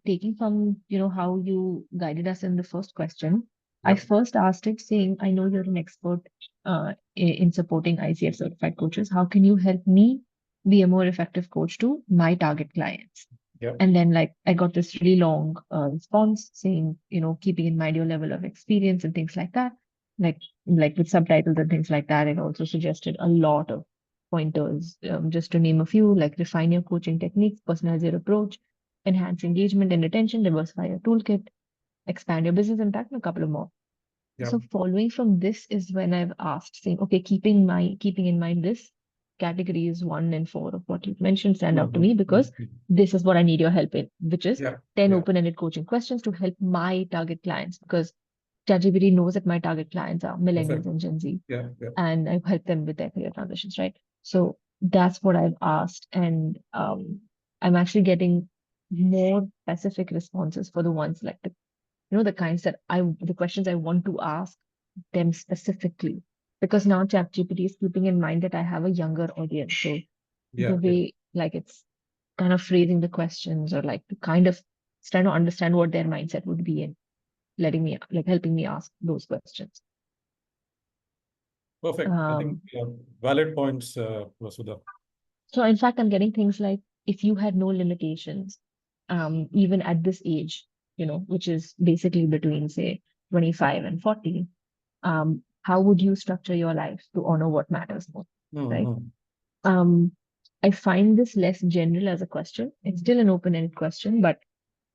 taking from how you guided us in the first question, I first asked it saying, I know you're an expert in supporting ICF certified coaches. How can you help me be a more effective coach to my target clients? And then I got this really long response saying, keeping in mind your level of experience and things like that, like with subtitles and things like that. It also suggested a lot of pointers, just to name a few, like refine your coaching techniques, personalize your approach, enhance engagement and retention, diversify your toolkit, expand your business impact, and a couple of more. So following from this is when I've asked, saying, okay, keeping in mind this categories 1 and 4 of what you've mentioned stand out to me because this is what I need your help in, which is 10 open-ended coaching questions to help my target clients. Because ChatGPT knows that my target clients are millennials Perfect. and Gen Z, Yeah, yeah. and I've helped them with their career transitions, right? So that's what I've asked, and I'm actually getting more specific responses for the ones like the kinds that the questions I want to ask them specifically, because now ChatGPT is keeping in mind that I have a younger audience. So Yeah, the way like it's kind of phrasing the questions, or like the kind of trying to understand what their mindset would be in helping me ask those questions. perfect. I think valid points, Vasudha. So in fact, I'm getting things like, if you had no limitations, even at this age, which is basically between say 25 and 40, how would you structure your life to honor what matters most, right? I find this less general as a question. It's still an open-ended question, but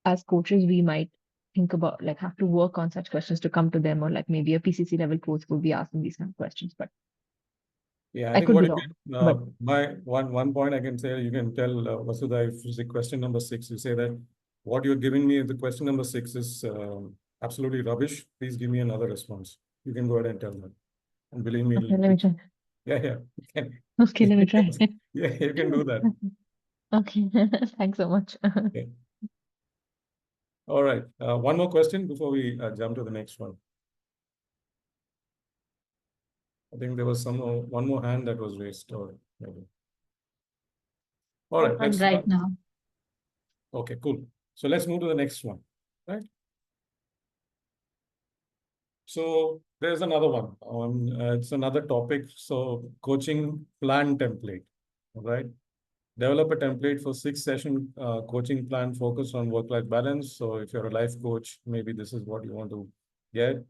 as coaches, we might think about have to work on such questions to come to them, or maybe a PCC level coach will be asking these kind of questions. But yeah, I I think could what be you wrong. can, my one point I can say, you can tell Vasudha, if it's the question number 6, you say that what you're giving me, the question number 6 is absolutely rubbish. Please give me another response. You can go ahead and tell that. And believe me, Okay, let me try. yeah. Okay, let me try. Yeah, you can do that. Okay, thanks so much. Okay. All right. One more question before we jump to the next one. I think there was one more hand that was raised, or maybe. All right, Open right now. Okay, cool. So let's move to the next one, right? So there's another one on it's another topic. So coaching plan template, right? Develop a template for 6-session coaching plan focused on work-life balance. So if you're a life coach, maybe this is what you want to get.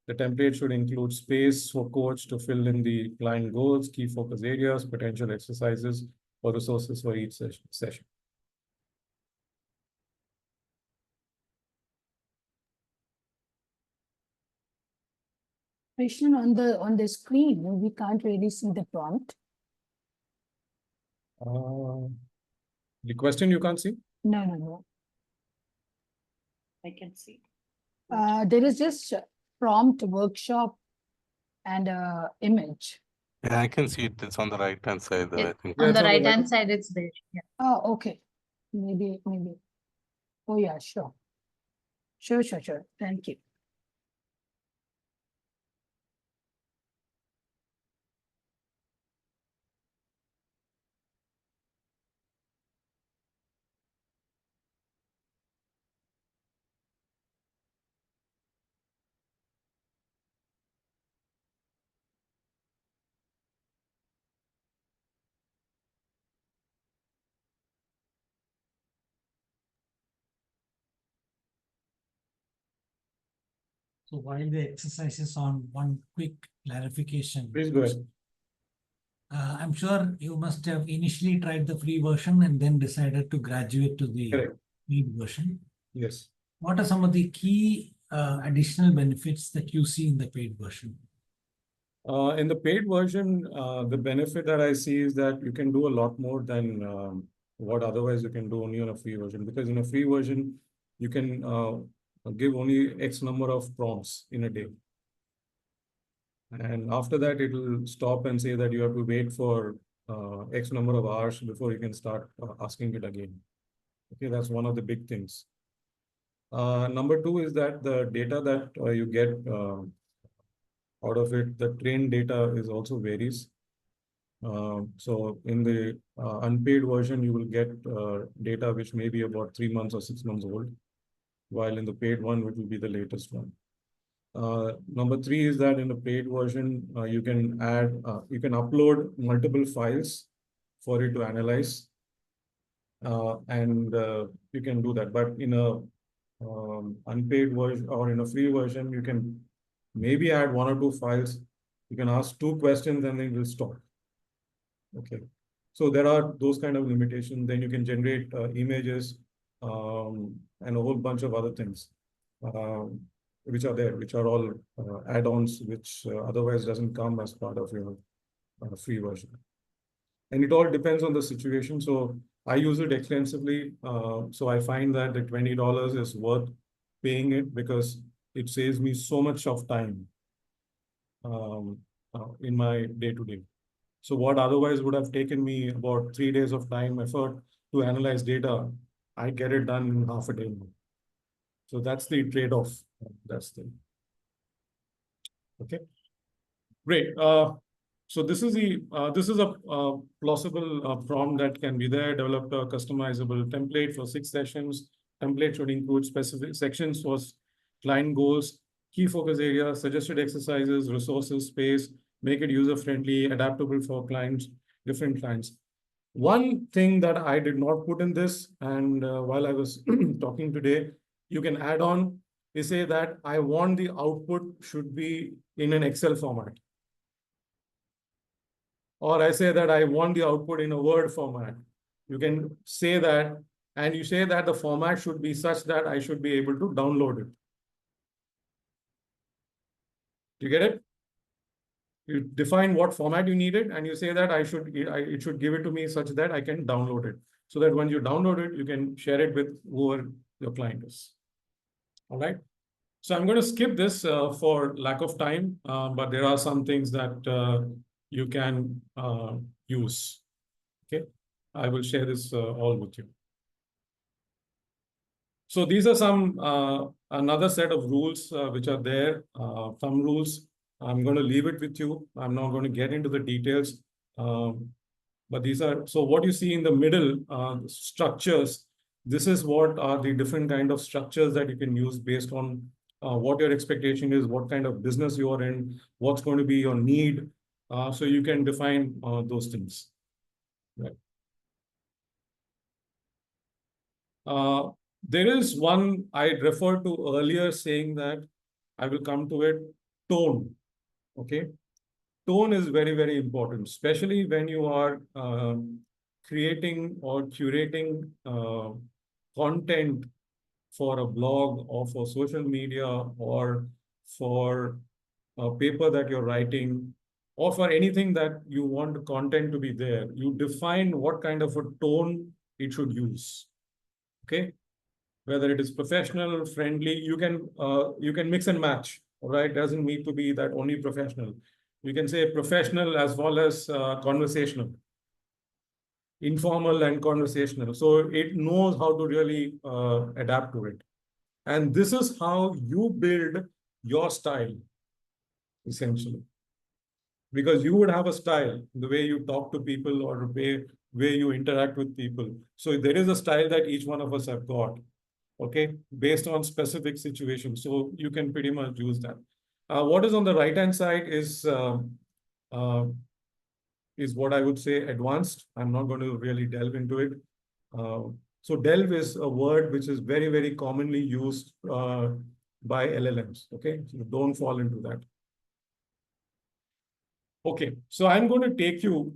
The template should include space for coach to fill in the client goals, key focus areas, potential exercises, or resources for each session. Krishnan, on the screen, we can't really see the prompt. The question you can't see? No. I can see. There is just prompt, workshop, and image. Yeah, I can see it. It's on the right hand side, though, I think. On the right hand side, it's there. Yeah. Oh, okay. Maybe. Oh, yeah, sure. Sure. Thank you. So while the exercise is on, one quick clarification. Please go ahead. I'm sure you must have initially tried the free version and then decided to graduate to the paid version. Yes. What are some of the key additional benefits that you see in the paid version? In the paid version, the benefit that I see is that you can do a lot more than what otherwise you can do only on a free version. Because in a free version, you can give only X number of prompts in a day. And after that, it will stop and say that you have to wait for X number of hours before you can start asking it again. Okay, that's one of the big things. Number 2 is that the data that you get out of it, the trained data is also varies. So in the unpaid version, you will get data which may be about 3 months or 6 months old, while in the paid one, it will be the latest one. Number 3 is that in the paid version, you can upload multiple files for it to analyze. And you can do that. But in a unpaid version or in a free version, you can maybe add 1 or 2 files. You can ask 2 questions and then it will stop. Okay. So there are those kind of limitations. Then you can generate images and a whole bunch of other things. Which are there, which are all add-ons, which otherwise doesn't come as part of your free version. And it all depends on the situation. So I use it extensively. So I find that the $20 is worth paying it, because it saves me so much of time in my day-to-day. So what otherwise would have taken me about 3 days of time effort to analyze data, I get it done in half a day. So that's the trade-off. That's the okay. Great. So this is a plausible prompt that can be there. Developed a customizable template for 6 sessions. Template should include specific sections for client goals, key focus areas, suggested exercises, resources, space, make it user-friendly, adaptable for clients, different clients. One thing that I did not put in this, and while I was talking today, you can add on, is say that I want the output should be in an Excel format. Or I say that I want the output in a Word format. You can say that, and you say that the format should be such that I should be able to download it. You get it? You define what format you need it, and you say that it should give it to me such that I can download it. So that when you download it, you can share it with whoever your client is. All right. So I'm going to skip this for lack of time, but there are some things that you can use. Okay. I will share this all with you. So these are some another set of rules which are there, thumb rules. I'm going to leave it with you. I'm not going to get into the details. But these are, so what you see in the middle, structures, this is what are the different kind of structures that you can use based on what your expectation is, what kind of business you are in, what's going to be your need. So you can define those things. Right. There is one I referred to earlier saying that I will come to it, tone. Okay. Tone is very, very important, especially when you are creating or curating content for a blog or for social media or for a paper that you're writing or for anything that you want the content to be there. You define what kind of a tone it should use. Okay. Whether it is professional, friendly, you can mix and match. All right. Doesn't need to be that only professional. You can say professional as well as conversational, informal and conversational. So it knows how to really adapt to it. And this is how you build your style, essentially. Because you would have a style, the way you talk to people or the way you interact with people. So there is a style that each one of us have got, okay, based on specific situations. So you can pretty much use that. What is on the right-hand side is what I would say advanced. I'm not going to really delve into it. So delve is a word which is very, very commonly used by LLMs. Okay, so don't fall into that. Okay, so I'm going to take you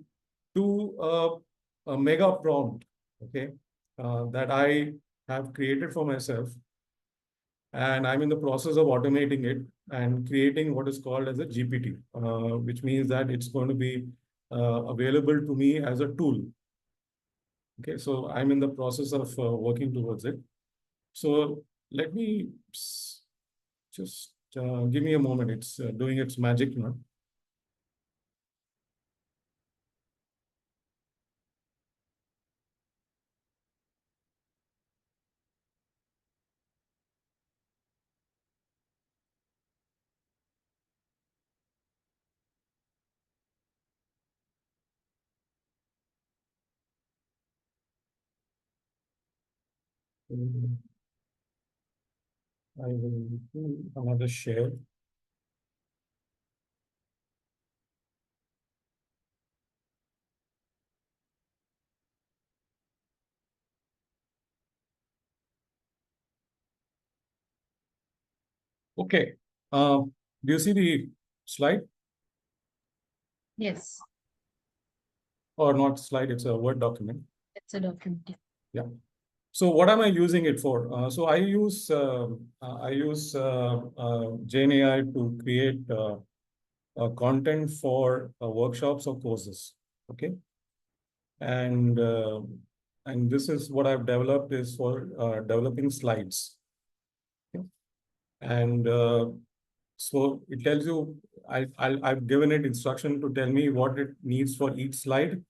to a mega prompt, okay, that I have created for myself. And I'm in the process of automating it and creating what is called as a GPT, which means that it's going to be available to me as a tool. Okay, so I'm in the process of working towards it. So let me just give me a moment. It's doing its magic now. I will do another share. Okay. Do you see the slide? Yes, Or not slide, it's a Word document. it's a document. Yeah. So what am I using it for? So I use Gen AI to create content for workshops or courses. Okay. And this is what I've developed is for developing slides. Okay? And so it tells you, I've given it instruction to tell me what it needs for each slide.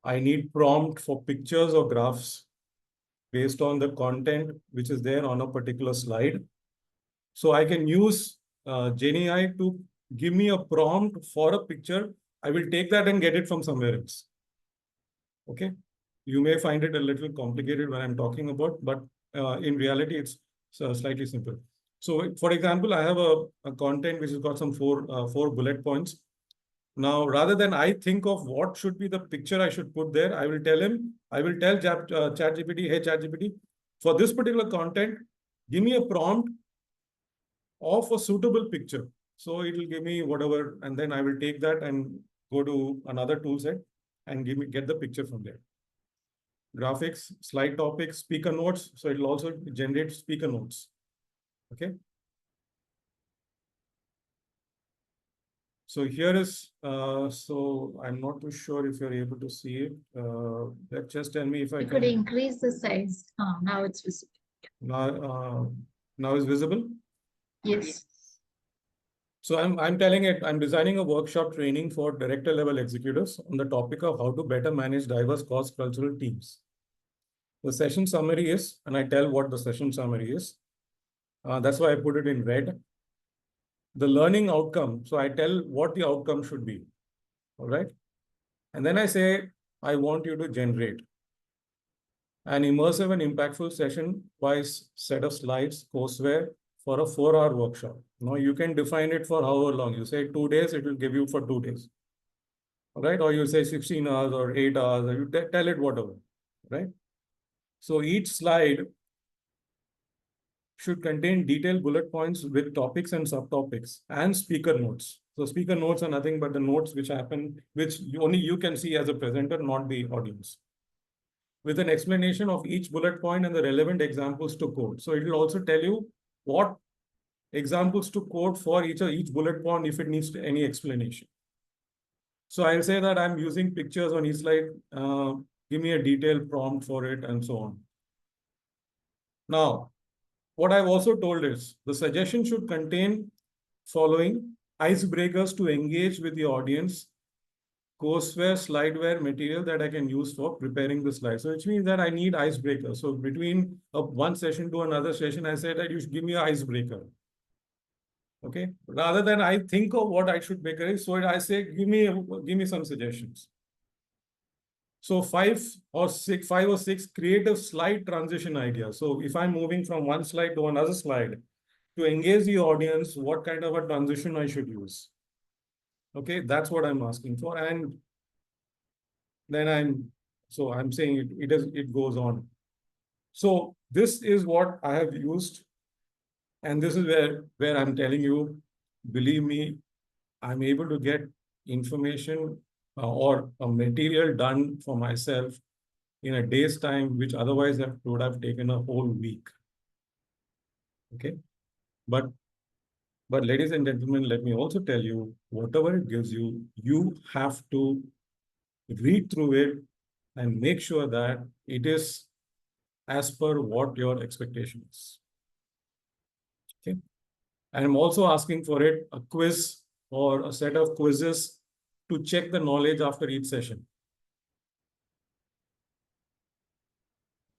I need prompt for pictures or graphs based on the content which is there on a particular slide. So I can use GenAI to give me a prompt for a picture. I will take that and get it from somewhere else. Okay. You may find it a little complicated when I'm talking about, but in reality, it's slightly simple. So for example, I have a content which has got some four bullet points. Now, rather than I think of what should be the picture I should put there, I will tell ChatGPT, hey ChatGPT, for this particular content, give me a prompt of a suitable picture. So it will give me whatever, and then I will take that and go to another tool set and get the picture from there. Graphics, slide topics, speaker notes. So it will also generate speaker notes. Okay. So here is, so I'm not too sure if you're able to see it. Just tell me if I You can. could increase the size. Now it's visible. Now it's visible? Yes. So I'm telling it, I'm designing a workshop training for director level executives on the topic of how to better manage diverse cross-cultural teams. The session summary is, and I tell what the session summary is. That's why I put it in red. The learning outcome. So I tell what the outcome should be. All right. And then I say, I want you to generate an immersive and impactful session-wise set of slides, courseware for a 4-hour workshop. Now you can define it for however long. You say 2 days, it will give you for 2 days. All right. Or you say 16 hours or 8 hours, or you tell it whatever. Right. So each slide should contain detailed bullet points with topics and subtopics and speaker notes. So speaker notes are nothing but the notes which happen, which only you can see as a presenter, not the audience. With an explanation of each bullet point and the relevant examples to quote. So it will also tell you what examples to quote for each bullet point if it needs any explanation. So I'll say that I'm using pictures on each slide. Give me a detailed prompt for it and so on. Now, what I've also told is the suggestion should contain following icebreakers to engage with the audience, courseware, slideware material that I can use for preparing the slides. So which means that I need icebreakers. So between one session to another session, I said that you should give me an icebreaker. Okay. Rather than I think of what I should make, so I say, give me some suggestions. So 5 or 6 creative slide transition ideas. So if I'm moving from one slide to another slide to engage the audience, what kind of a transition I should use? Okay, that's what I'm asking for. And then I'm saying it goes on. So this is what I have used. And this is where I'm telling you, believe me, I'm able to get information or a material done for myself in a day's time, which otherwise would have taken a whole week. Okay. But ladies and gentlemen, let me also tell you, whatever it gives you, you have to read through it and make sure that it is as per what your expectation is. Okay. And I'm also asking for it a quiz or a set of quizzes to check the knowledge after each session.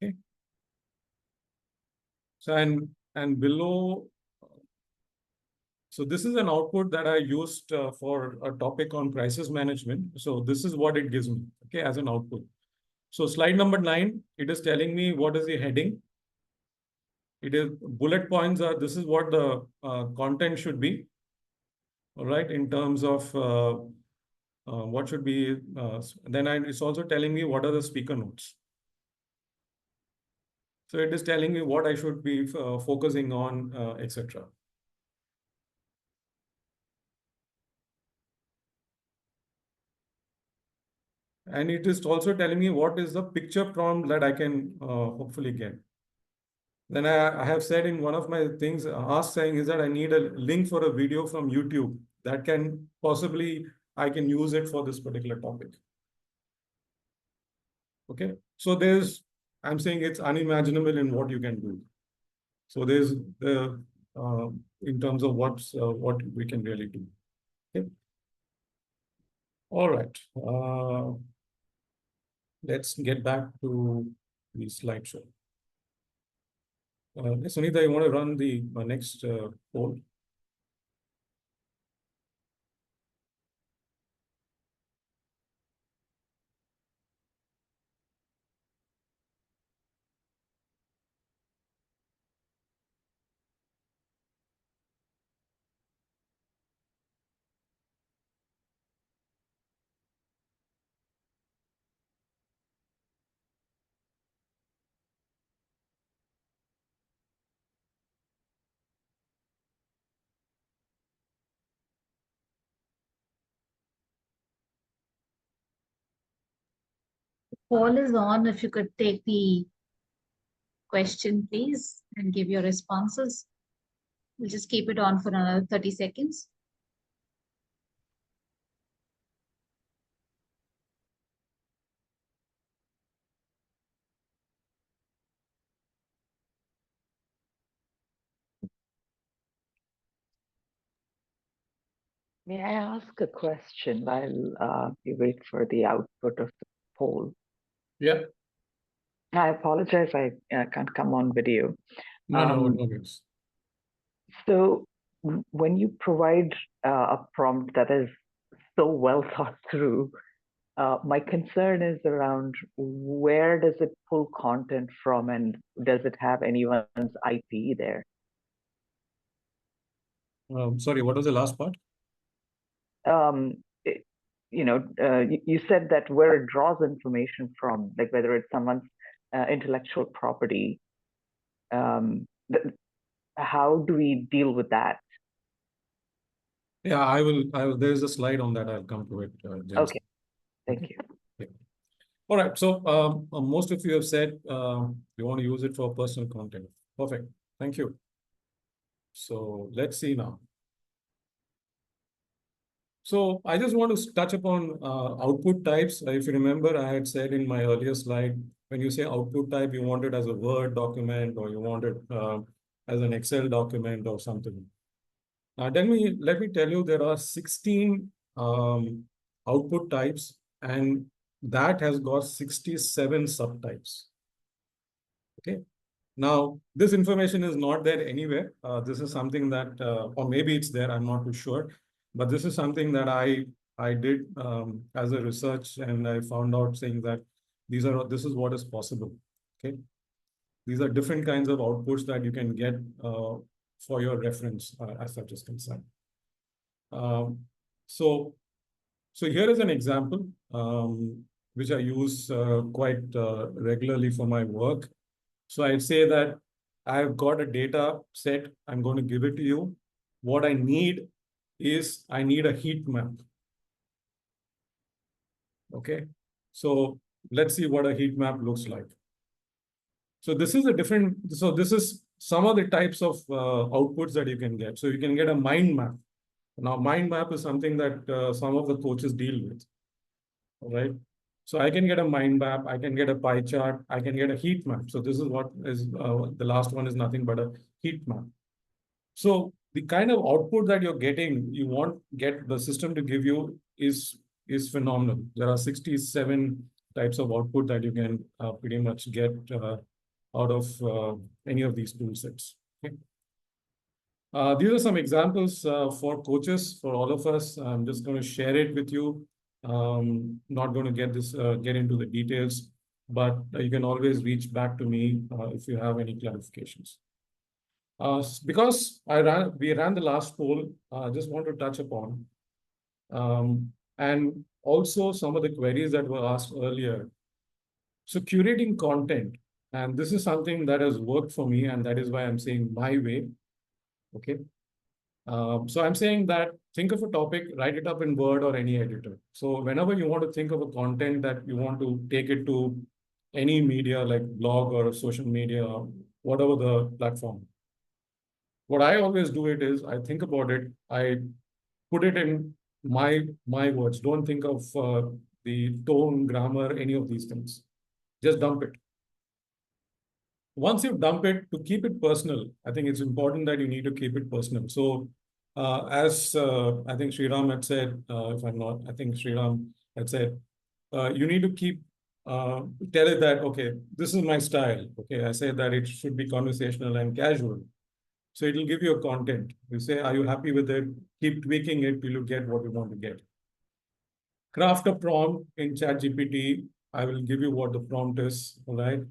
Okay. So and below, so this is an output that I used for a topic on crisis management. So this is what it gives me, okay, as an output. So slide number 9, it is telling me what is the heading. It is bullet points are, this is what the content should be. All right, in terms of what should be, then it's also telling me what are the speaker notes. So it is telling me what I should be focusing on, etc. And it is also telling me what is the picture prompt that I can hopefully get. Then I have said in one of my things, ask saying is that I need a link for a video from YouTube that can possibly, I can use it for this particular topic. Okay. So I'm saying it's unimaginable in what you can do. So there's in terms of what we can really do. Okay. All right. Let's get back to the slideshow. Sunita, you want to run the next poll? Poll is on. If you could take the question, please, and give your responses. We'll just keep it on for another 30 seconds. May I ask a question while you wait for the output of the poll? Yeah. I apologize, I can't come on video. No worries. So when you provide a prompt that is so well thought through, my concern is around where does it pull content from, and does it have anyone's IP there? Sorry, what was the last part? You said that where it draws information from, like whether it's someone's intellectual property, how do we deal with that? Yeah, I will. There's a slide on that. I'll come to it. James. Okay, thank you. Yeah. All right. So most of you have said you want to use it for personal content. Perfect. Thank you. So let's see now. So I just want to touch upon output types. If you remember, I had said in my earlier slide, when you say output type, you want it as a Word document, or you want it as an Excel document or something. Let me tell you, there are 16 output types, and that has got 67 subtypes. Okay. Now, this information is not there anywhere. This is something that, or maybe it's there, I'm not too sure. But this is something that I did as a research, and I found out saying that this is what is possible. Okay. These are different kinds of outputs that you can get for your reference as such is concerned. So here is an example which I use quite regularly for my work. So I'd say that I've got a data set. I'm going to give it to you. What I need is I need a heat map. Okay. So let's see what a heat map looks like. So this is this is some of the types of outputs that you can get. So you can get a mind map. Now, mind map is something that some of the coaches deal with. All right. So I can get a mind map, I can get a pie chart, I can get a heat map. So this is what is the last one is nothing but a heat map. So the kind of output that you're getting, you want get the system to give you is phenomenal. There are 67 types of output that you can pretty much get out of any of these tool sets. Okay. These are some examples for coaches, for all of us. I'm just going to share it with you. Not going to get into the details, but you can always reach back to me if you have any clarifications. Because we ran the last poll, I just want to touch upon, and also some of the queries that were asked earlier. So curating content, and this is something that has worked for me, and that is why I'm saying my way. Okay. So I'm saying that think of a topic, write it up in Word or any editor. So whenever you want to think of a content that you want to take it to any media like blog or social media, or whatever the platform, what I always do it is I think about it, I put it in my words. Don't think of the tone, grammar, any of these things. Just dump it. once you dump it, to keep it personal, I think it's important that you need to keep it personal. So as I think Sriram had said, if I'm not, I think Sriram had said, you need to keep tell it that, okay, this is my style. Okay, I say that it should be conversational and casual. So it will give you a content. You say, are you happy with it? Keep tweaking it till you get what you want to get. Craft a prompt in ChatGPT. I will give you what the prompt is. All right.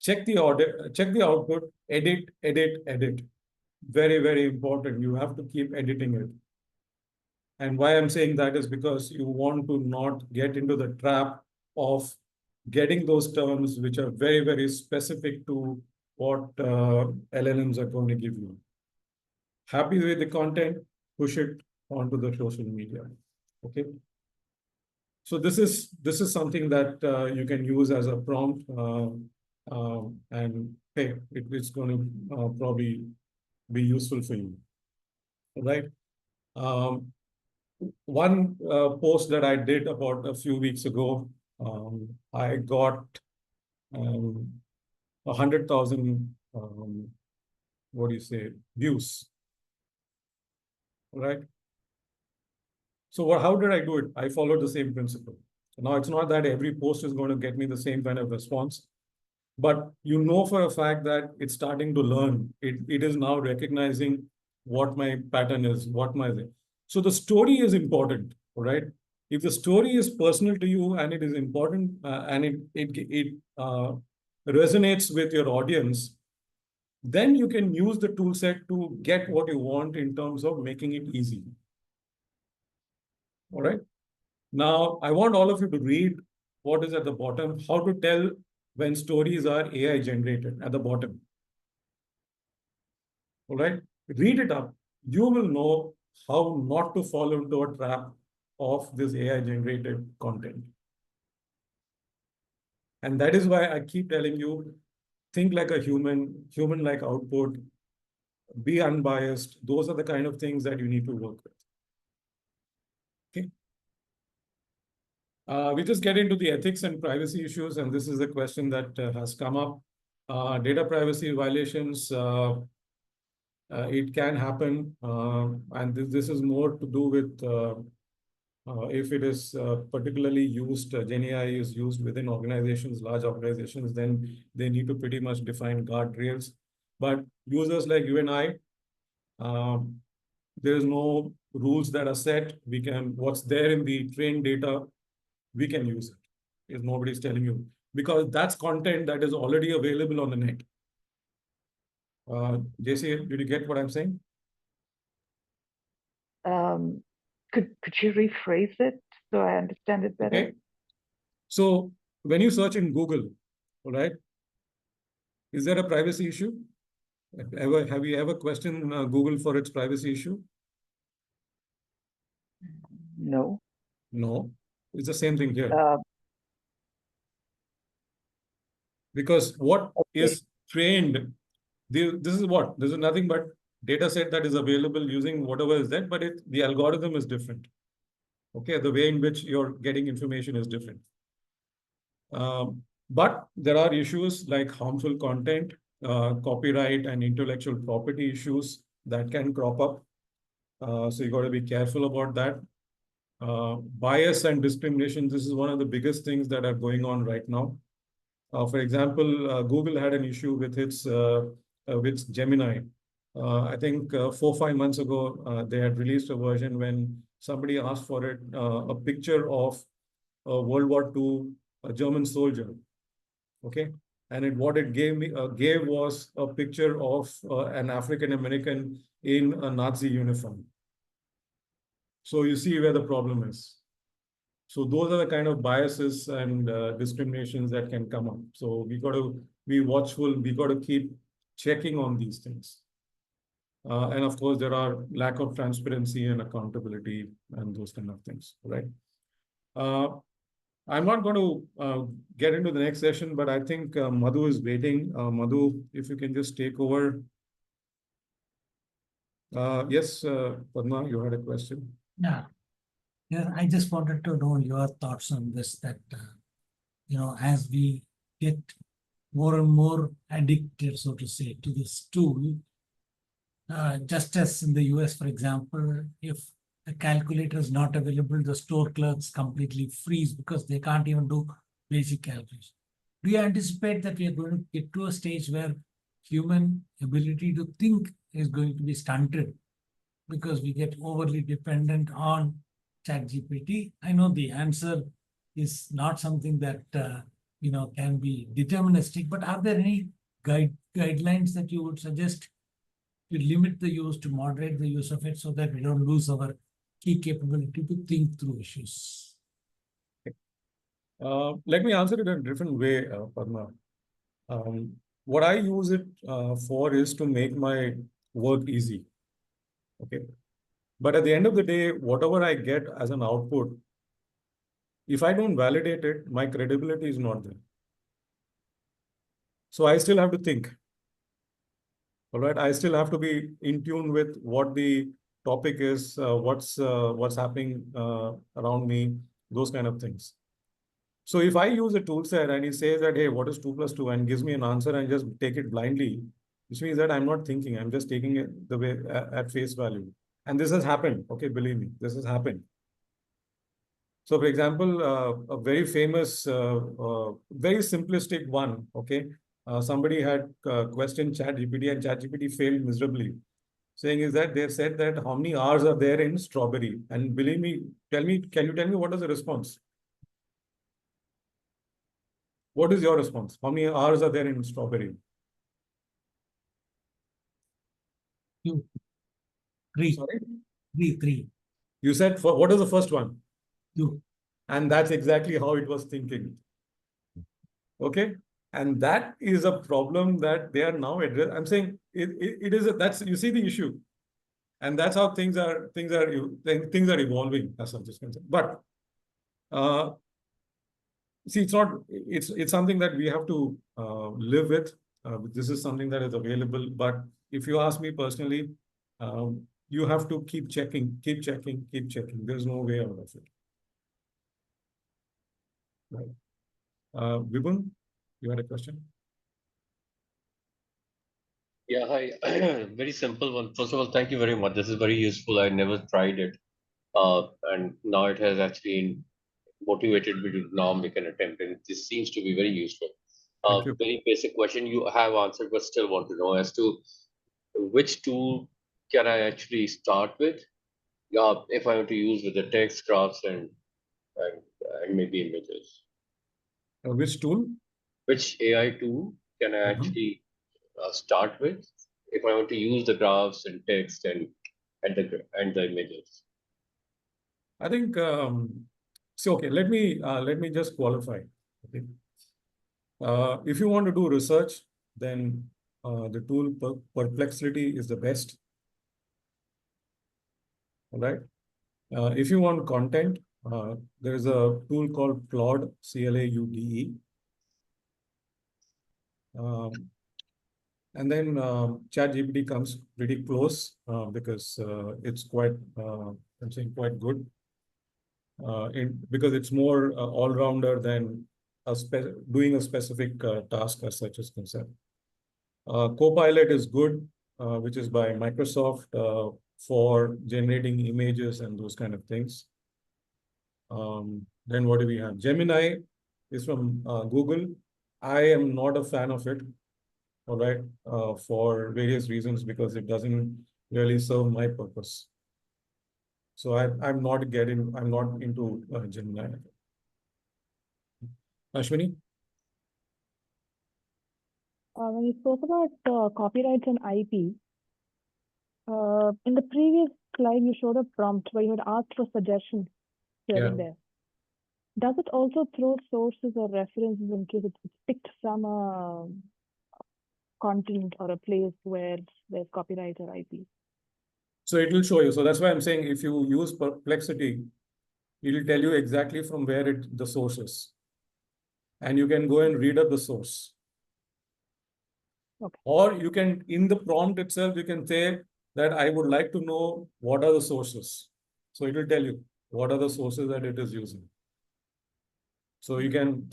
Check the order, check the output, edit, edit, edit. Very, very important. You have to keep editing it. And why I'm saying that is because you want to not get into the trap of getting those terms which are very, very specific to what LLMs are going to give you. Happy with the content, push it onto the social media. Okay. So this is something that you can use as a prompt, and hey, it's going to probably be useful for you. Right. One post that I did about a few weeks ago, I got 100,000 what do you say, views. Right. So how did I do it? I followed the same principle. Now, it's not that every post is going to get me the same kind of response, but you know for a fact that it's starting to learn. It is now recognizing what my pattern is, what my thing. So the story is important, right? If the story is personal to you and it is important and it resonates with your audience, then you can use the tool set to get what you want in terms of making it easy. All right. Now, I want all of you to read what is at the bottom, how to tell when stories are AI generated at the bottom. All right. Read it up. You will know how not to fall into a trap of this AI generated content. And that is why I keep telling you, think like a human, human-like output, be unbiased. Those are the kind of things that you need to work with. Okay. We just get into the ethics and privacy issues, and this is a question that has come up. Data privacy violations, it can happen, and this is more to do with if it is particularly used, GenAI is used within organizations, large organizations, then they need to pretty much define guardrails. But users like you and I, there is no rules that are set. We can, what's there in the trained data, we can use it if nobody's telling you, because that's content that is already available on the net. JC, did you get what I'm saying? Could you rephrase it so I understand it better? Okay. So when you search in Google, all right, is there a privacy issue? Have you ever questioned Google for its privacy issue? No. No. It's the same thing here. Because what is trained, this is what? This is nothing but data set that is available using whatever is there, but the algorithm is different. Okay, the way in which you're getting information is different. But there are issues like harmful content, copyright and intellectual property issues that can crop up. So you got to be careful about that. Bias and discrimination, this is one of the biggest things that are going on right now. For example, Google had an issue with its with Gemini. I think 4 or 5 months ago, they had released a version when somebody asked for it, a picture of a World War II German soldier. Okay, and what it gave was a picture of an African American in a Nazi uniform. So you see where the problem is. So those are the kind of biases and discriminations that can come up. So we got to be watchful. We got to keep checking on these things. And of course, there are lack of transparency and accountability and those kind of things, right? I'm not going to get into the next session, but I think Madhu is waiting. Madhu, if you can just take over. Yes, Padma, you had a question. Yeah. Yeah, I just wanted to know your thoughts on this, that, as we get more and more addicted, so to say, to this tool. Just as in the US, for example, if a calculator is not available, the store clerks completely freeze because they can't even do basic calculation. Do you anticipate that we are going to get to a stage where human ability to think is going to be stunted because we get overly dependent on ChatGPT? I know the answer is not something that can be deterministic, but are there any guidelines that you would suggest to limit the use, to moderate the use of it, so that we don't lose our key capability to think through issues? Let me answer it in a different way, Padma. What I use it for is to make my work easy. Okay. But at the end of the day, whatever I get as an output, if I don't validate it, my credibility is not there. So I still have to think. All right. I still have to be in tune with what the topic is, what's happening around me, those kind of things. So if I use a tool set and he says that, hey, what is 2 + 2, and gives me an answer and just take it blindly, which means that I'm not thinking, I'm just taking it the way at face value. And this has happened. Okay, believe me, this has happened. So for example, a very famous, very simplistic one, okay, somebody had questioned ChatGPT and ChatGPT failed miserably. Saying is that they've said that how many R's are there in strawberry? And believe me, can you tell me what is the response? What is your response? How many R's are there in strawberry? 2. 3. Sorry? 3. You said, what is the first one? 2. And that's exactly how it was thinking. Okay. And that is a problem that they are now addressing. I'm saying it is, that's, you see the issue. And that's how things are evolving as such is concerned. But see, it's something that we have to live with. This is something that is available. But if you ask me personally, you have to keep checking. There's no way out of it. Right. Vibhun, you had a question? Yeah, hi. Very simple one. First of all, thank you very much. This is very useful. I never tried it. And now it has actually motivated me to now make an attempt. And this seems to be very useful. Very basic question you have answered, but still want to know as to which tool can I actually start with? If I want to use with the text, graphs, and maybe images. Which tool? Which AI tool can I actually start with if I want to use the graphs and text and the images? I think so. Okay, let me just qualify. Okay, if you want to do research, then the tool Perplexity is the best. All right. If you want content, there is a tool called Claude, CLAUDE. And then ChatGPT comes pretty close because it's quite, I'm saying quite good. Because it's more all-rounder than doing a specific task as such is concerned. Copilot is good, which is by Microsoft for generating images and those kind of things. Then what do we have? Gemini is from Google. I am not a fan of it, all right, for various reasons, because it doesn't really serve my purpose. So I'm not into Gemini. Ashwini? When you spoke about copyrights and IP, in the previous slide, you showed a prompt where you had asked for suggestions here and there. Does it also throw sources or references in case it's picked from a content or a place where there's copyright or IP? So it will show you. So that's why I'm saying if you use Perplexity, it will tell you exactly from where the source is. And you can go and read up the source. Okay. Or you can, in the prompt itself, you can say that I would like to know what are the sources. So it will tell you what are the sources that it is using. So you can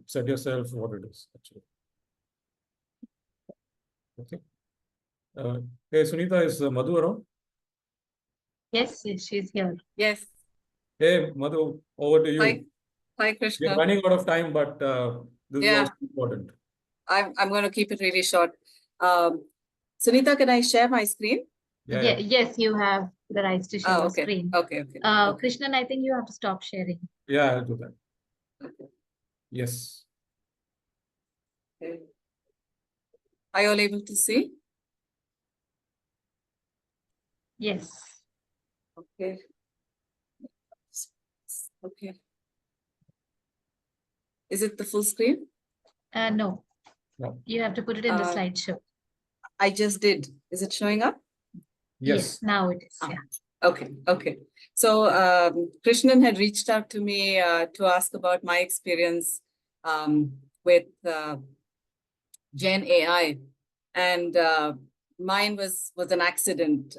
set yourself what it is actually. Okay. Hey, Sunita, is Madhu around? Yes, yes, she's here. Yes. Hey, Madhu, over to you. Hi, We're Krishna. running out of time, but this is Yeah. also important. I'm going to keep it really short. Sunita, can I share my screen? Yeah. Yes, you have the rights to share your okay. screen. Okay. Krishnan, I think you have to stop sharing. Yeah, I'll do that. Okay. Yes. Okay. Are you all able to see? Yes. Okay. Okay. Is it the full screen? No. No. You have to put it in the slideshow. I just did. Is it showing up? Yes, now it is. Yeah. Okay. So Krishnan had reached out to me to ask about my experience with Gen AI, and mine was an accident.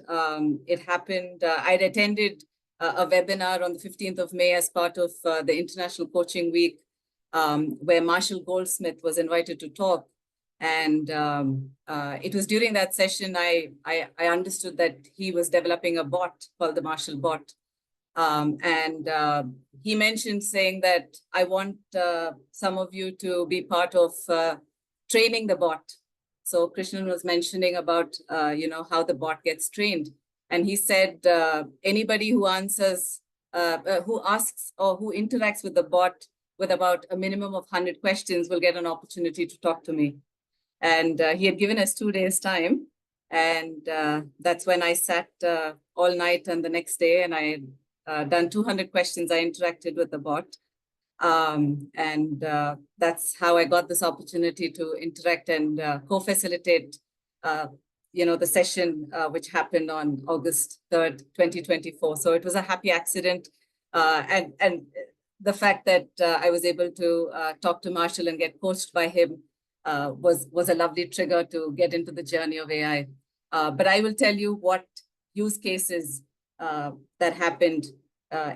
It happened. I'd attended a webinar on the 15th of May as part of the International Coaching Week, where Marshall Goldsmith was invited to talk. And it was during that session I understood that he was developing a bot called the Marshall bot. And he mentioned saying that I want some of you to be part of training the bot. So Krishnan was mentioning about, how the bot gets trained. And he said, anybody who answers, who asks or who interacts with the bot with about a minimum of 100 questions will get an opportunity to talk to me. And he had given us 2 days time. And that's when I sat all night and the next day, and I had done 200 questions. I interacted with the bot. And that's how I got this opportunity to interact and co-facilitate, the session, which happened on August 3rd, 2024. So it was a happy accident. And the fact that I was able to talk to Marshall and get coached by him was a lovely trigger to get into the journey of AI. But I will tell you what use cases that happened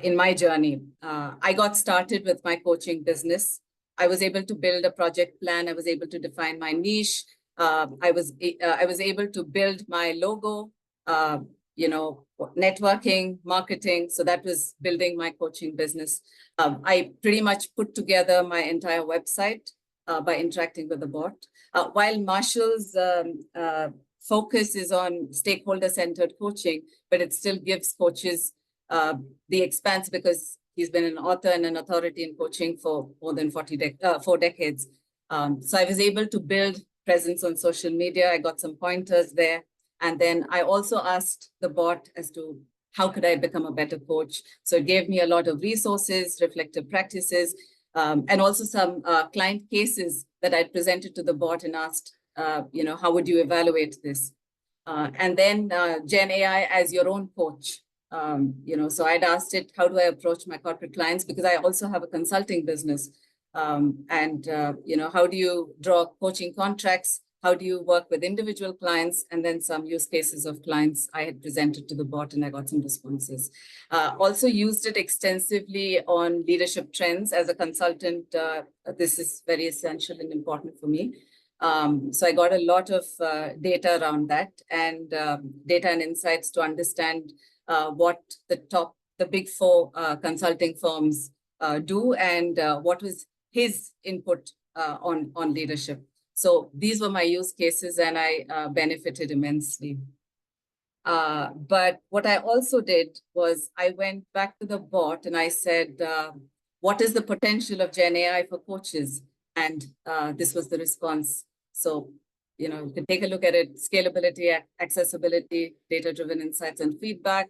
in my journey. I got started with my coaching business. I was able to build a project plan. I was able to define my niche. I was able to build my logo, networking, marketing. So that was building my coaching business. I pretty much put together my entire website by interacting with the bot. While Marshall's focus is on stakeholder-centered coaching, but it still gives coaches the expanse because he's been an author and an authority in coaching for more than 4 decades. So I was able to build presence on social media. I got some pointers there. And then I also asked the bot as to how could I become a better coach? So it gave me a lot of resources, reflective practices, and also some client cases that I presented to the bot and asked, how would you evaluate this? And then Gen AI as your own coach. So I'd asked it, how do I approach my corporate clients? Because I also have a consulting business. How do you draw coaching contracts? How do you work with individual clients? And then some use cases of clients I had presented to the bot and I got some responses. Also used it extensively on leadership trends as a consultant. This is very essential and important for me. So I got a lot of data around that and data and insights to understand what the big 4 consulting firms do and what was his input on leadership. So these were my use cases and I benefited immensely. But what I also did was I went back to the bot and I said, what is the potential of Gen AI for coaches? And this was the response. So, you can take a look at it: scalability, accessibility, data-driven insights and feedback.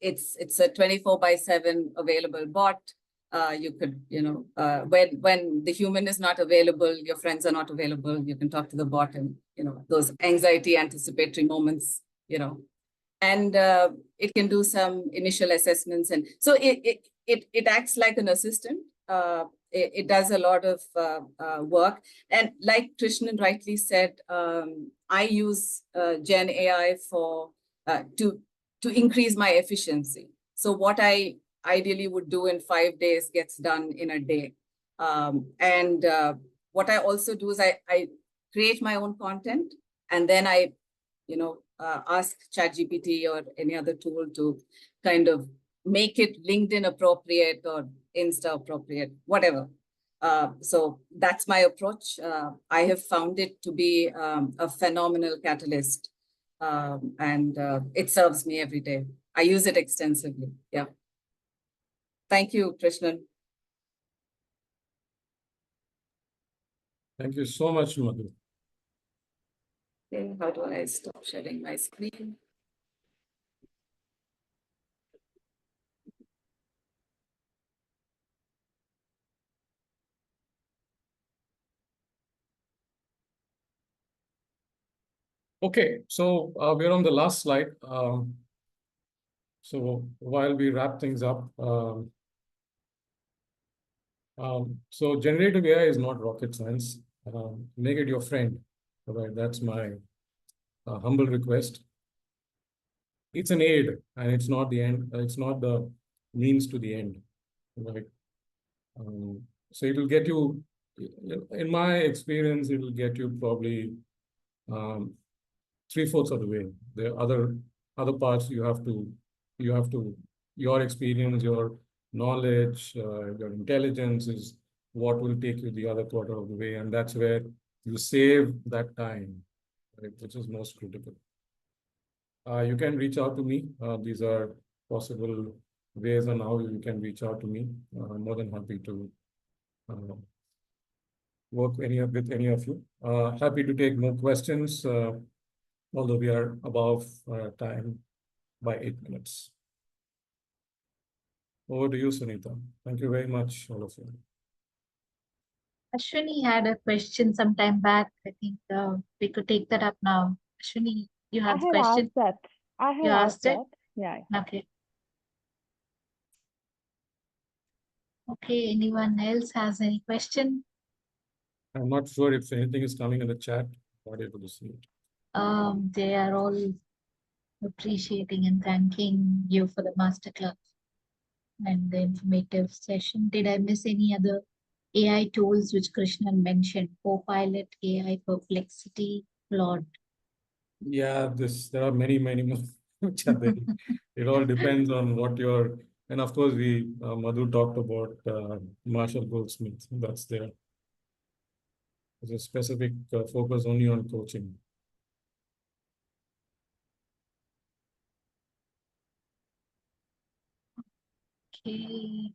It's a 24/7 available bot. You could, when the human is not available, your friends are not available, you can talk to the bot and, those anxiety anticipatory moments, and it can do some initial assessments. And so it acts like an assistant. It does a lot of work. And like Krishnan rightly said, I use Gen AI to increase my efficiency. So what I ideally would do in 5 days gets done in a day. What I also do is I create my own content And then I, ask ChatGPT or any other tool to kind of make it LinkedIn appropriate or Insta appropriate, whatever. So that's my approach. I have found it to be a phenomenal catalyst, and it serves me every day. I use it extensively. Yeah. Thank you, Krishnan. Thank you so much, Madhu. Okay, how do I stop sharing my screen? Okay, so we're on the last slide. So while we wrap things up, so generative AI is not rocket science. Make it your friend. All right, that's my humble request. It's an aid, and it's not the end. It's not the means to the end. Right. So it will get you. In my experience, it will get you probably 3/4 of the way. The other parts you have to your experience, your knowledge, your intelligence is what will take you the other quarter of the way, and that's where you save that time, right, which is most critical. You can reach out to me. These are possible ways on how you can reach out to me. I'm more than happy to work with any of you. Happy to take more questions, although we are above time by 8 minutes. Over to you, Sunita. Thank you very much, all of you. Ashwini had a question some time back. I think we could take that up now. Ashwini, you have the question? Asked that. I had You asked it? that. Yeah. Okay. Okay, anyone else has any question? I'm not sure if anything is coming in the chat. Not able to see it. They are all appreciating and thanking you for the masterclass and the informative session. Did I miss any other AI tools which Krishnan mentioned? Copilot, AI Perplexity, Claude. Yeah, there are many more which are there. It all depends on what and of course Madhu talked about Marshall Goldsmith. That's there. There's a specific focus only on coaching. Okay.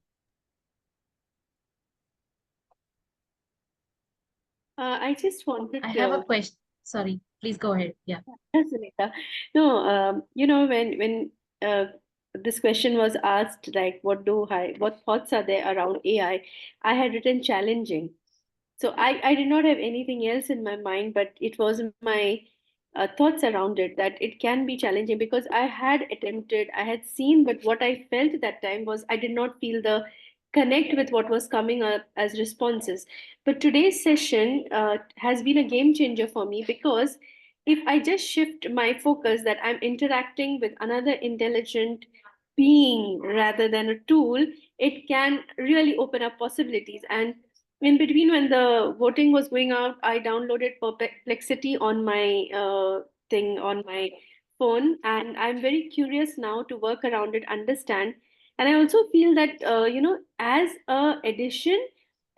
I just wanted I have a question. Sorry, please go ahead. Yeah. Sunita. No, when this question was asked, like, what thoughts are there around AI? I had written challenging. So I did not have anything else in my mind, but it was my thoughts around it that it can be challenging because I had seen, but what I felt at that time was I did not feel the connect with what was coming up as responses. But today's session has been a game changer for me because if I just shift my focus that I'm interacting with another intelligent being rather than a tool, it can really open up possibilities. And in between, when the voting was going out, I downloaded Perplexity on my on my phone, and I'm very curious now to work around it, understand. And I also feel that as a addition,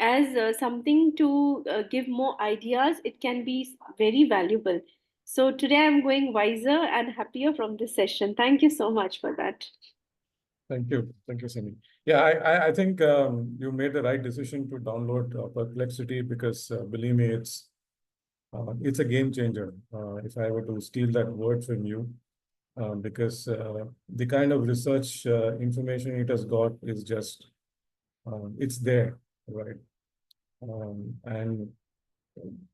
as something to give more ideas, it can be very valuable. So today I'm going wiser and happier from this session. Thank you so much for that. Thank you, Sunny. Yeah, I think you made the right decision to download Perplexity because believe me, it's a game changer. If I were to steal that word from you, because the kind of research information it has got is just it's there, right? And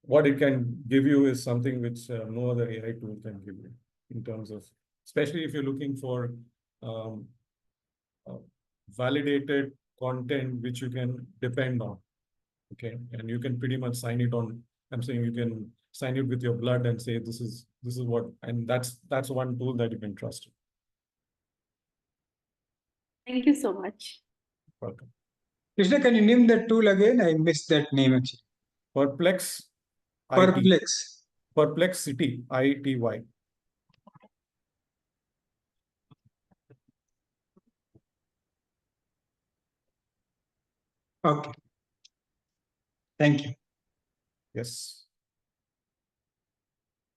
what it can give you is something which no other AI tool can give you in terms of, especially if you're looking for validated content which you can depend on. Okay, and you can pretty much sign it on. I'm saying you can sign it with your blood and say this is what, and that's one tool that you can trust. Thank you so much. Welcome. Krishna, can you name that tool again? I missed that name actually. Perplex. Perplex. Perplexity, ITY. Okay. Thank you. Yes.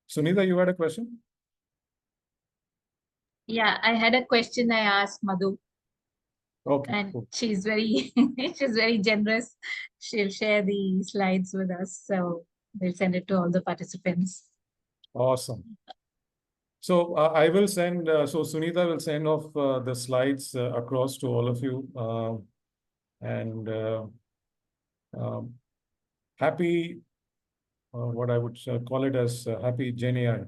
Sunita, you had a question? Yeah, I had a question I asked Madhu. Okay. And cool. she's very she's very generous. She'll share the slides with us. So we'll send it to all the participants. Awesome. So I will send, so Sunita will send off the slides across to all of you. And happy, what I would call it as happy Gen AI.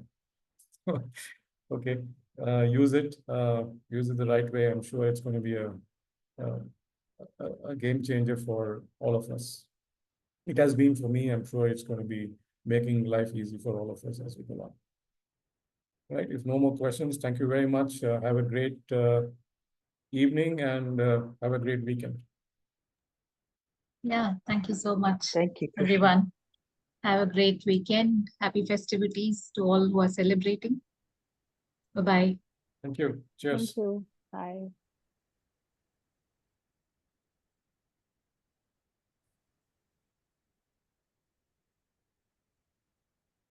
Okay, use it the right way. I'm sure it's going to be a game changer for all of us. It has been for me. I'm sure it's going to be making life easy for all of us as we go on. Right. If no more questions, thank you very much. Have a great evening and have a great weekend. Yeah, thank you so much. Thank you, Krishnan. Everyone. Have a great weekend. Happy festivities to all who are celebrating. Bye-bye. Thank you. Cheers. Thank you. Bye.